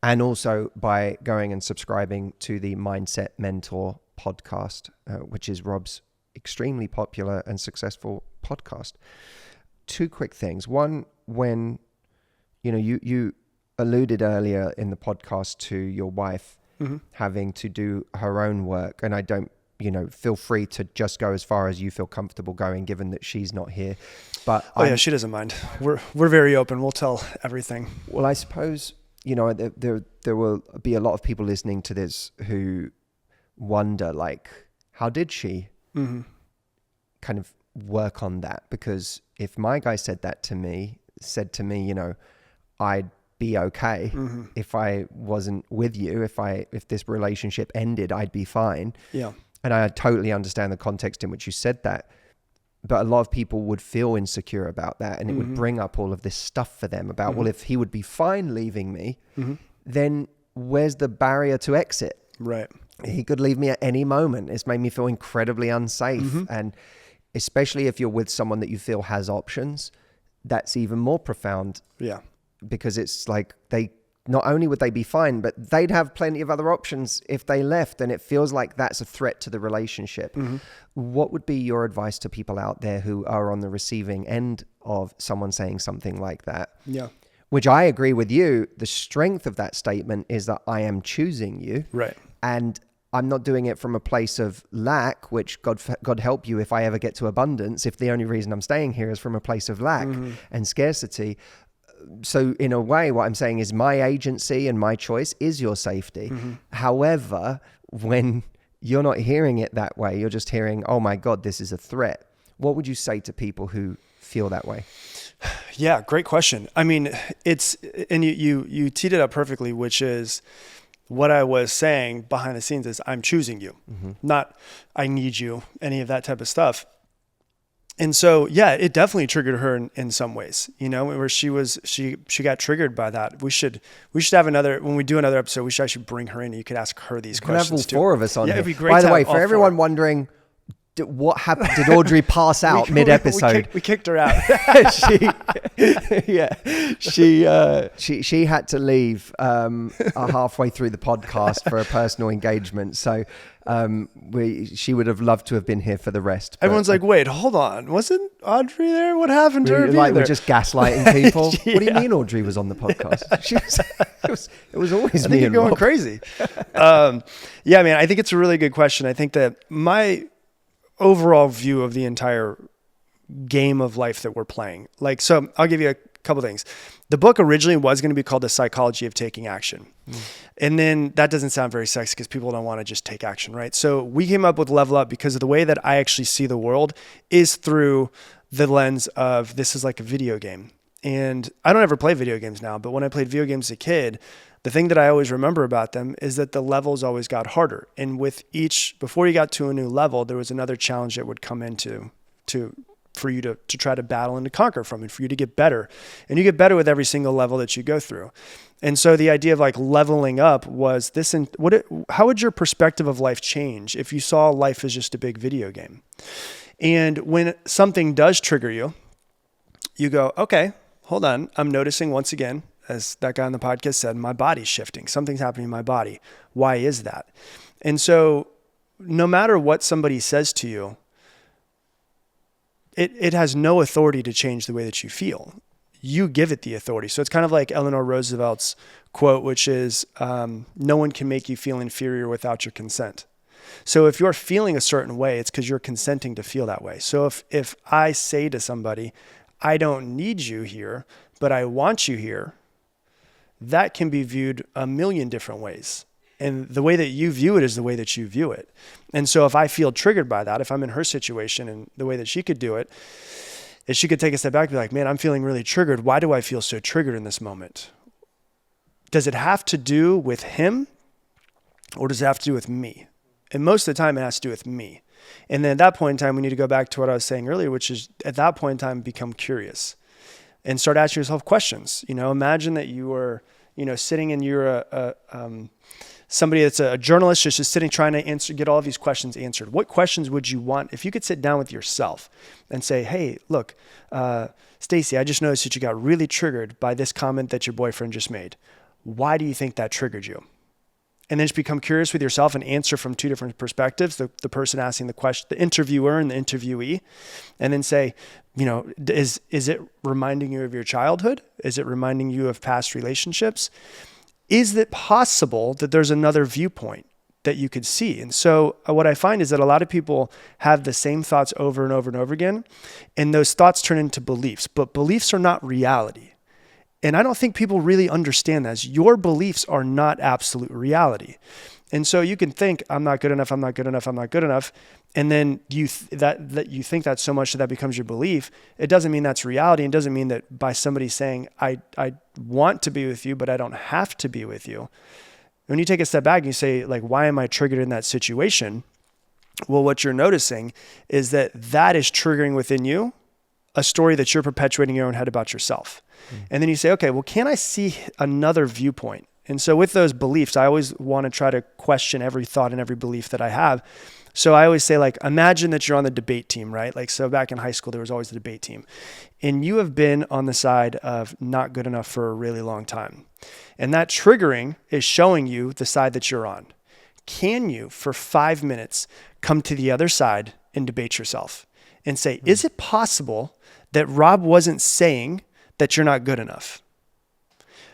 and also by going and subscribing to the Mindset Mentor podcast, which is Rob's extremely popular and successful podcast. Two quick things. One, when you alluded earlier in the podcast to your wife having to do her own work, and I don't feel free to just go as far as you feel comfortable going, given that she's not here. But yeah, she doesn't mind. We're very open. We'll tell everything. Well, I suppose, there will be a lot of people listening to this who wonder, like, how did she kind of work on that? Because if my guy said to me, I'd be okay if I wasn't with you, if this relationship ended, I'd be fine. Yeah. And I totally understand the context in which you said that. But a lot of people would feel insecure about that, and it would bring up all of this stuff for them about, well, if he would be fine leaving me, then where's the barrier to exit? Right. He could leave me at any moment. It's made me feel incredibly unsafe. And especially if you're with someone that you feel has options, that's even more profound. Yeah. Because it's like not only would they be fine, but they'd have plenty of other options if they left. And it feels like that's a threat to the relationship. What would be your advice to people out there who are on the receiving end of someone saying something like that? Yeah. Which I agree with you. The strength of that statement is that I am choosing you. Right. And I'm not doing it from a place of lack, which God help you if I ever get to abundance, if the only reason I'm staying here is from a place of lack and scarcity. So in a way, what I'm saying is my agency and my choice is your safety. However, when you're not hearing it that way, you're just hearing, oh my God, this is a threat. What would you say to people who feel that way? Yeah, great question. I mean, and you teed it up perfectly, which is what I was saying behind the scenes is I'm choosing you, not I need you, any of that type of stuff. And so, yeah, it definitely triggered her in some ways, where she got triggered by that. We should have when we do another episode, we should actually bring her in and you could ask her these questions. Have all four of us on here. It'd be great. By the way, for everyone wondering, what happened? Did Audrey pass out mid-episode? We kicked her out. She had to leave halfway through the podcast for a personal engagement. So she would have loved to have been here for the rest. Everyone's like, wait, hold on. Wasn't Audrey there? What happened to her? We're just gaslighting people. What do you mean Audrey was on the podcast? It was always I me think and you're going Rob. crazy. Yeah, man, I think it's a really good question. I think that my overall view of the entire game of life that we're playing, so I'll give you a couple things. The book originally was going to be called The Psychology of Taking Action. And then that doesn't sound very sexy because people don't want to just take action, right? So we came up with Level Up because of the way that I actually see the world is through the lens of this is like a video game. And I don't ever play video games now, but when I played video games as a kid, the thing that I always remember about them is that the levels always got harder. And with before you got to a new level, there was another challenge that would come for you to try to battle and to conquer from, and for you to get better. And you get better with every single level that you go through. And so the idea of leveling up was this, and how would your perspective of life change if you saw life as just a big video game? And when something does trigger you, you go, okay, hold on. I'm noticing once again, as that guy on the podcast said, my body's shifting. Something's happening in my body. Why is that? And so no matter what somebody says to you, it has no authority to change the way that you feel. You give it the authority. So it's kind of like Eleanor Roosevelt's quote, which is, no one can make you feel inferior without your consent. So if you're feeling a certain way, it's because you're consenting to feel that way. So if I say to somebody, I don't need you here, but I want you here, that can be viewed a million different ways. And the way that you view it is the way that you view it. And so if I feel triggered by that, if I'm in her situation, and the way that she could do it is she could take a step back and be like, man, I'm feeling really triggered. Why do I feel so triggered in this moment? Does it have to do with him, or does it have to do with me? And most of the time it has to do with me. And then at that point in time, we need to go back to what I was saying earlier, which is at that point in time, become curious and start asking yourself questions. Imagine that you were, sitting and you're somebody that's a journalist just sitting trying to get all of these questions answered. What questions would you want if you could sit down with yourself and say, hey, look, Stacy, I just noticed that you got really triggered by this comment that your boyfriend just made. Why do you think that triggered you? And then just become curious with yourself and answer from two different perspectives, the person asking the question, the interviewer and the interviewee, and then say, is it reminding you of your childhood? Is it reminding you of past relationships? Is it possible that there's another viewpoint? that you could see. And so what I find is that a lot of people have the same thoughts over and over and over again, and those thoughts turn into beliefs, but beliefs are not reality. And I don't think people really understand that. Your beliefs are not absolute reality. And so you can think, I'm not good enough, I'm not good enough, I'm not good enough. And then you think that so much that becomes your belief. It doesn't mean that's reality. It doesn't mean that by somebody saying, I want to be with you, but I don't have to be with you. When you take a step back and you say, like, why am I triggered in that situation? Well, what you're noticing is that is triggering within you a story that you're perpetuating in your own head about yourself. And then you say, okay, well, can I see another viewpoint? And so with those beliefs, I always want to try to question every thought and every belief that I have. So I always say, like, imagine that you're on the debate team, right? Like, so back in high school, there was always the debate team. And you have been on the side of not good enough for a really long time. And that triggering is showing you the side that you're on. Can you, for 5 minutes, come to the other side and debate yourself and say, is it possible that Rob wasn't saying that you're not good enough?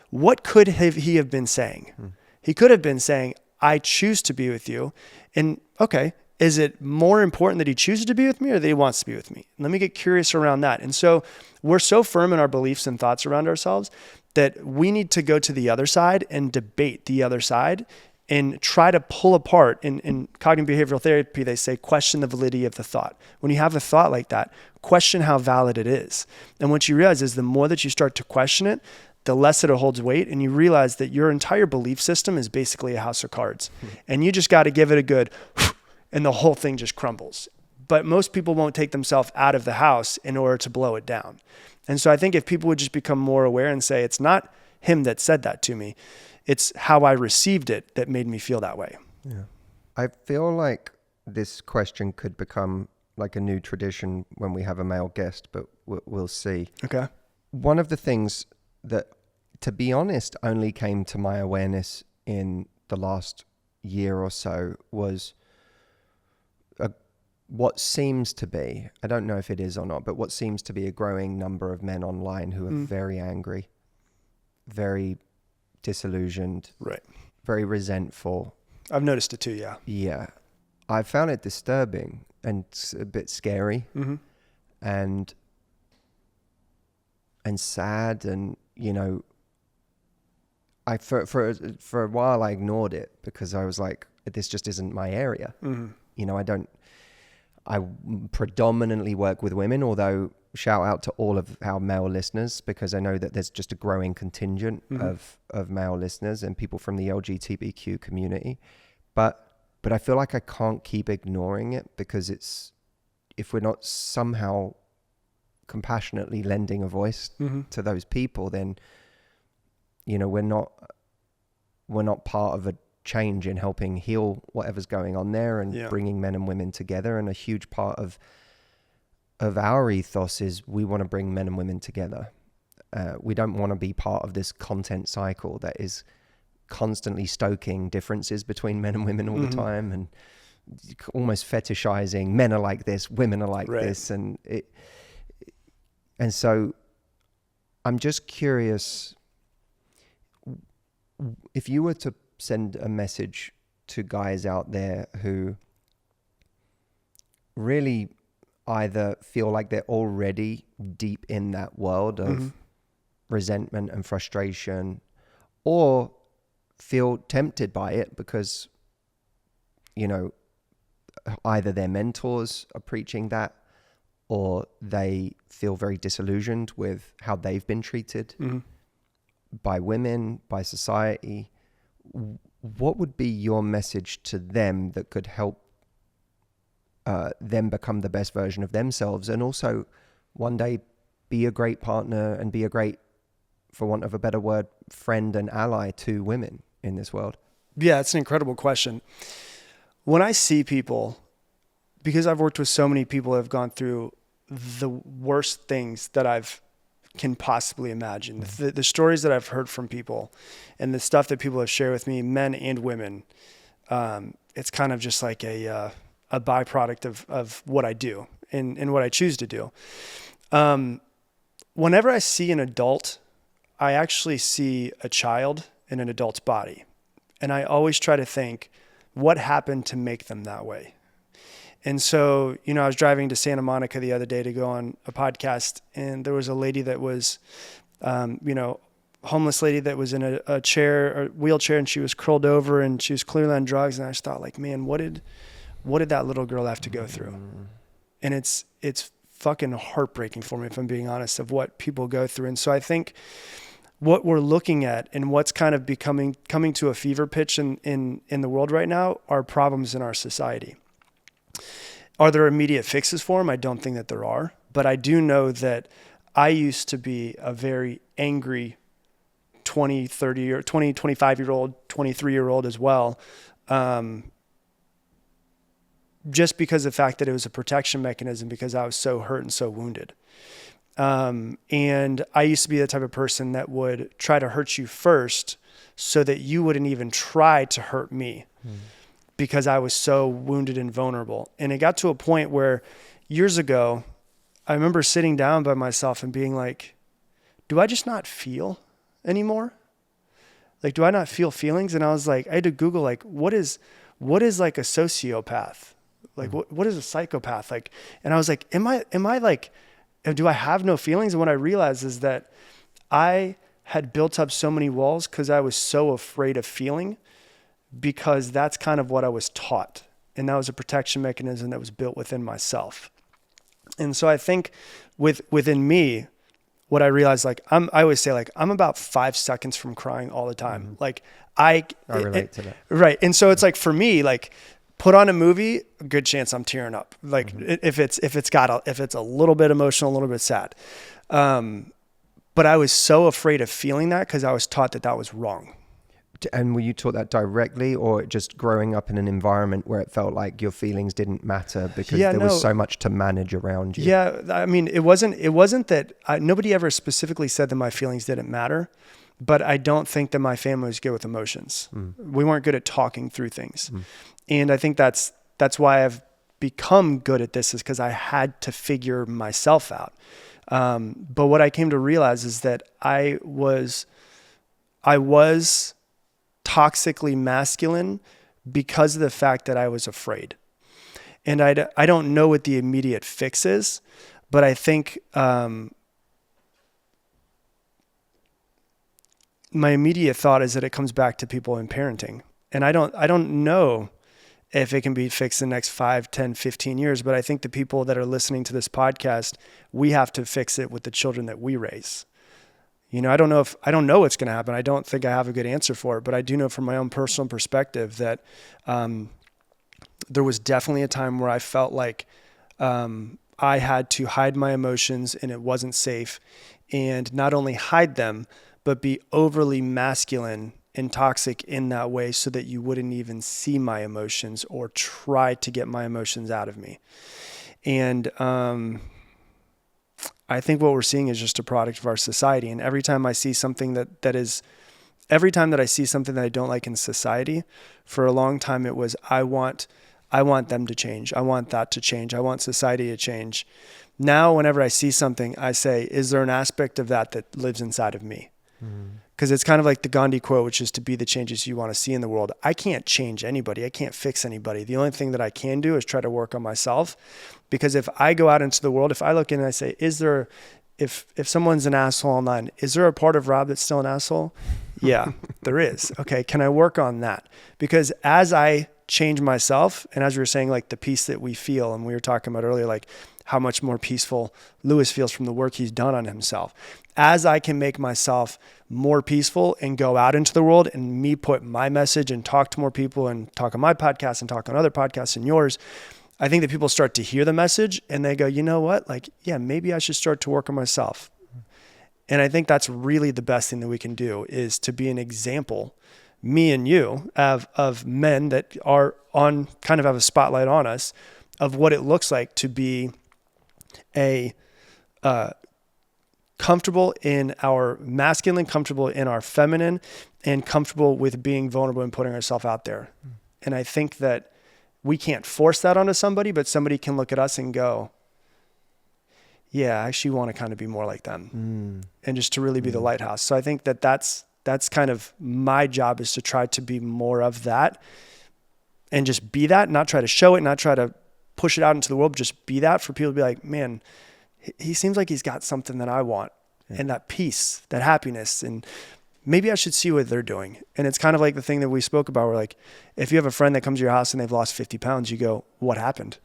What could he have been saying? He could have been saying, I choose to be with you. And okay, is it more important that he chooses to be with me or that he wants to be with me? Let me get curious around that. And so we're so firm in our beliefs and thoughts around ourselves that we need to go to the other side and debate the other side and try to pull apart. In cognitive behavioral therapy, they say, question the validity of the thought. When you have a thought like that, question how valid it is. And what you realize is the more that you start to question it, the less it holds weight, and you realize that your entire belief system is basically a house of cards. And you just got to give it a good, and the whole thing just crumbles. But most people won't take themselves out of the house in order to blow it down. And so I think if people would just become more aware and say, it's not him that said that to me, it's how I received it that made me feel that way. Yeah. I feel like this question could become like a new tradition when we have a male guest, but we'll see. Okay. One of the things that, to be honest, only came to my awareness in the last year or so was what seems to be, I don't know if it is or not, but what seems to be a growing number of men online who are very angry, very disillusioned, right, very resentful. I've noticed it too, yeah. Yeah. I found it disturbing and a bit scary and sad, and you know, I for a while I ignored it because I was like, this just isn't my area. You know, I predominantly work with women, although shout out to all of our male listeners, because I know that there's just a growing contingent of male listeners and people from the LGBTQ community. But I feel like I can't keep ignoring it, because if we're not somehow compassionately lending a voice to those people, then, you know, we're not part of a change in helping heal whatever's going on there and bringing men and women together. And a huge part of our ethos is we want to bring men and women together. We don't want to be part of this content cycle that is constantly stoking differences between men and women all the time, and almost fetishizing men are like this, women are like this, and so I'm just curious, if you were to send a message to guys out there who really either feel like they're already deep in that world of resentment and frustration, or feel tempted by it because, you know, either their mentors are preaching that, or they feel very disillusioned with how they've been treated by women, by society, what would be your message to them that could help them become the best version of themselves, and also one day be a great partner and be a great, for want of a better word, friend and ally to women in this world? Yeah, it's an incredible question. When I see people, because I've worked with so many people who have gone through the worst things that can possibly imagine, the stories that I've heard from people and the stuff that people have shared with me, men and women, it's kind of just like a byproduct of what I do and what I choose to do. Whenever I see an adult, I actually see a child in an adult's body. And I always try to think, what happened to make them that way? And so, you know, I was driving to Santa Monica the other day to go on a podcast, and there was a lady that was, homeless lady that was in a chair or wheelchair, and she was curled over and she was clearly on drugs. And I just thought, like, man, what did that little girl have to go through? And it's fucking heartbreaking for me, if I'm being honest, of what people go through. And so I think what we're looking at and what's kind of coming to a fever pitch in the world right now are problems in our society. Are there immediate fixes for them? I don't think that there are, but I do know that I used to be a very angry 20, 30 or 20, 25-year-old, 23-year-old as well. Just because of the fact that it was a protection mechanism, because I was so hurt and so wounded. And I used to be the type of person that would try to hurt you first so that you wouldn't even try to hurt me because I was so wounded and vulnerable. And it got to a point where years ago, I remember sitting down by myself and being like, do I just not feel anymore? Like, do I not feel feelings? And I was like, I had to Google, like, what is like a sociopath? Like, what is a psychopath? Like, and I was like, am I like, do I have no feelings? And what I realized is that I had built up so many walls because I was so afraid of feeling, because that's kind of what I was taught. And that was a protection mechanism that was built within myself. And so I think within me, what I realized, like, I always say, like, I'm about 5 seconds from crying all the time. Like I relate to that. Right. And so it's like, for me, like, put on a movie, a good chance I'm tearing up. Like if it's a little bit emotional, a little bit sad. But I was so afraid of feeling that because I was taught that was wrong. And were you taught that directly, or just growing up in an environment where it felt like your feelings didn't matter because there was so much to manage around you? Yeah. I mean, it wasn't that nobody ever specifically said that my feelings didn't matter, but I don't think that my family was good with emotions. We weren't good at talking through things. And I think that's why I've become good at this, is because I had to figure myself out. But what I came to realize is that I was toxically masculine because of the fact that I was afraid. And I don't know what the immediate fix is, but I think my immediate thought is that it comes back to people in parenting. And I don't know if it can be fixed in the next 5, 10, 15 years, but I think the people that are listening to this podcast, we have to fix it with the children that we raise. You know, I don't know what's going to happen. I don't think I have a good answer for it, but I do know from my own personal perspective that there was definitely a time where I felt like I had to hide my emotions and it wasn't safe, and not only hide them, but be overly masculine and toxic in that way so that you wouldn't even see my emotions or try to get my emotions out of me. And I think what we're seeing is just a product of our society. And every time I see something every time that I see something that I don't like in society, for a long time it was, I want them to change. I want that to change. I want society to change. Now, whenever I see something, I say, is there an aspect of that lives inside of me? Because it's kind of like the Gandhi quote, which is to be the changes you want to see in the world. I can't change anybody. I can't fix anybody. The only thing that I can do is try to work on myself. Because if I go out into the world, if I look in and I say, if someone's an asshole online, is there a part of Rob that's still an asshole? Yeah, there is. Okay, can I work on that? Because as I change myself, and as we were saying, like the peace that we feel, and we were talking about earlier, like how much more peaceful Lewis feels from the work he's done on himself. As I can make myself more peaceful and go out into the world and me put my message and talk to more people and talk on my podcast and talk on other podcasts and yours, I think that people start to hear the message and they go, you know what? Like, yeah, maybe I should start to work on myself. And I think that's really the best thing that we can do, is to be an example, me and you, of men that are on, kind of have a spotlight on us, of what it looks like to be comfortable in our masculine, comfortable in our feminine, and comfortable with being vulnerable and putting ourselves out there. And I think that we can't force that onto somebody, but somebody can look at us and go, yeah, I actually want to kind of be more like them, and just to really be the lighthouse. So I think that that's kind of my job, is to try to be more of that and just be that, not try to show it, not try to push it out into the world, just be that for people to be like, man, he seems like he's got something that I want, and that peace, that happiness, and maybe I should see what they're doing. And it's kind of like the thing that we spoke about, where like, if you have a friend that comes to your house and they've lost 50 pounds, you go, what happened?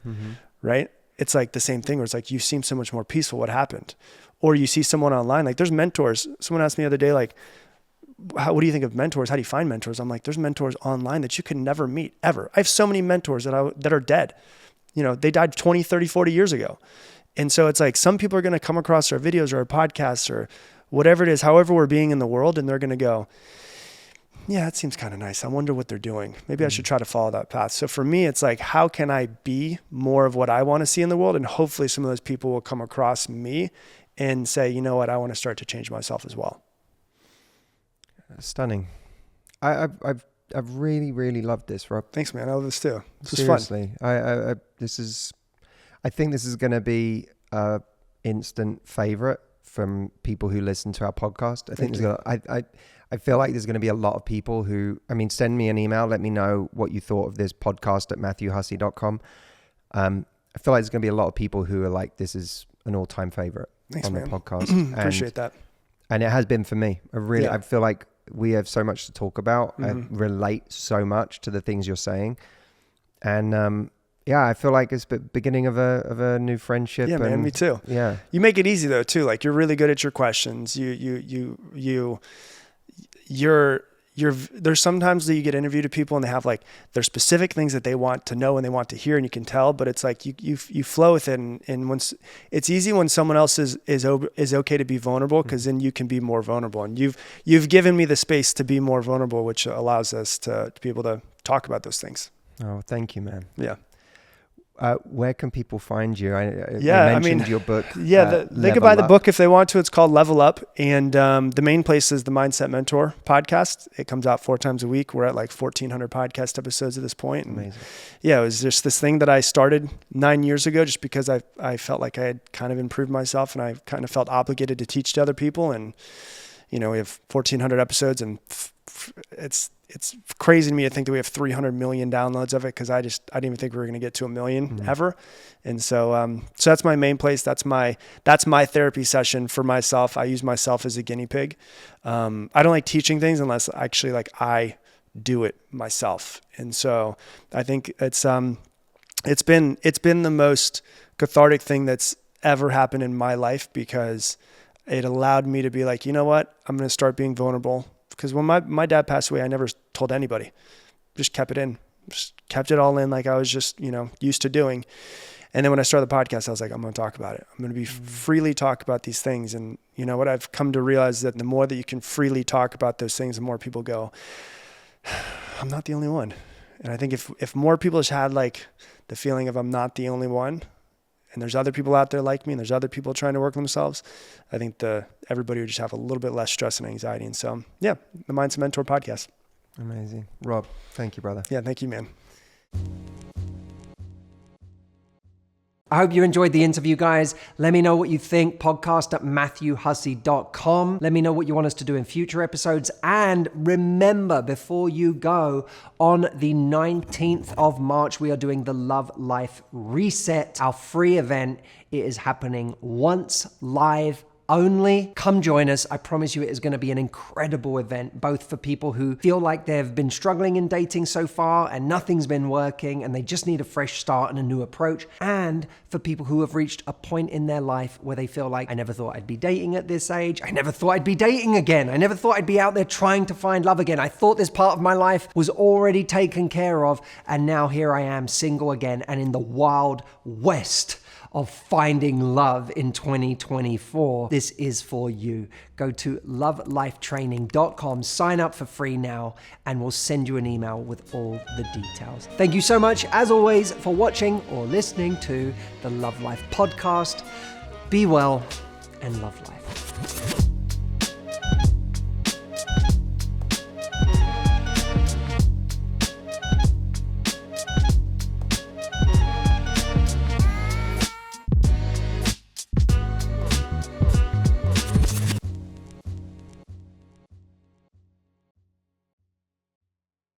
Right? It's like the same thing where it's like, you seem so much more peaceful. What happened? Or you see someone online, like there's mentors. Someone asked me the other day, like, what do you think of mentors? How do you find mentors? I'm like, there's mentors online that you can never meet ever. I have so many mentors that are dead. You know, they died 20, 30, 40 years ago. And so it's like, some people are going to come across our videos or our podcasts or whatever it is, however we're being in the world, and they're going to go, yeah, that seems kind of nice. I wonder what they're doing. Maybe I should try to follow that path. So for me, it's like, how can I be more of what I want to see in the world? And hopefully some of those people will come across me and say, you know what, I want to start to change myself as well. Stunning. I've really, really loved this, Rob. Thanks, man. I love this too. This was Seriously. fun. I think this is going to be a instant favorite from people who listen to our podcast. I feel like there's going to be a lot of people who, send me an email. Let me know what you thought of this podcast at MatthewHussey.com. I feel like there's going to be a lot of people who are like, this is an all-time favorite. Thanks, on man. the podcast. Appreciate that. And it has been for me. I feel like we have so much to talk about. I relate so much to the things you're saying. And I feel like it's the beginning of a new friendship. Yeah, man, me too. Yeah. You make it easy though too. Like, you're really good at your questions. You're there's sometimes that you get interviewed to people and they have like their specific things that they want to know and they want to hear, and you can tell, but it's like you flow with it, and once it's easy when someone else is okay to be vulnerable, because then you can be more vulnerable, and you've given me the space to be more vulnerable, which allows us to be able to talk about those things. Oh, thank you, man. Yeah. Where can people find you? You mentioned your book. Yeah, they could buy the book if they want to. It's called Level Up. And the main place is the Mindset Mentor podcast. It comes out 4 times a week. We're at like 1,400 podcast episodes at this point. And amazing. Yeah, it was just this thing that I started 9 years ago just because I felt like I had kind of improved myself, and I kind of felt obligated to teach to other people. And, we have 1,400 episodes, and it's crazy to me to think that we have 300 million downloads of it, because I didn't even think we were going to get to 1 million ever. And so that's my main place. That's my therapy session for myself. I use myself as a guinea pig. I don't like teaching things unless actually like I do it myself. And so I think it's been the most cathartic thing that's ever happened in my life, because it allowed me to be like, you know what, I'm going to start being vulnerable. Because when my dad passed away, I never told anybody, just kept it in, just kept it all in, like I was just, used to doing. And then when I started the podcast, I was like, I'm going to talk about it. I'm going to be freely talk about these things. And you know what I've come to realize, that the more that you can freely talk about those things, the more people go, I'm not the only one. And I think if more people just had like the feeling of I'm not the only one, and there's other people out there like me, and there's other people trying to work on themselves, I think everybody would just have a little bit less stress and anxiety. And so, yeah, the Mindset Mentor podcast. Amazing. Rob, thank you, brother. Yeah, thank you, man. I hope you enjoyed the interview, guys. Let me know what you think. Podcast at MatthewHussey.com. Let me know what you want us to do in future episodes. And remember, before you go, on the 19th of March, we are doing the Love Life Reset, our free event. It is happening once, live only. Come join us. I promise you it is going to be an incredible event, both for people who feel like they've been struggling in dating so far and nothing's been working and they just need a fresh start and a new approach, and for people who have reached a point in their life where they feel like, I never thought I'd be dating at this age. I never thought I'd be dating again. I never thought I'd be out there trying to find love again. I thought this part of my life was already taken care of, and now here I am, single again and in the wild west of finding love in 2024. This is for you. Go to lovelifetraining.com, sign up for free now, and we'll send you an email with all the details. Thank you so much, as always, for watching or listening to the Love Life podcast. Be well and love life.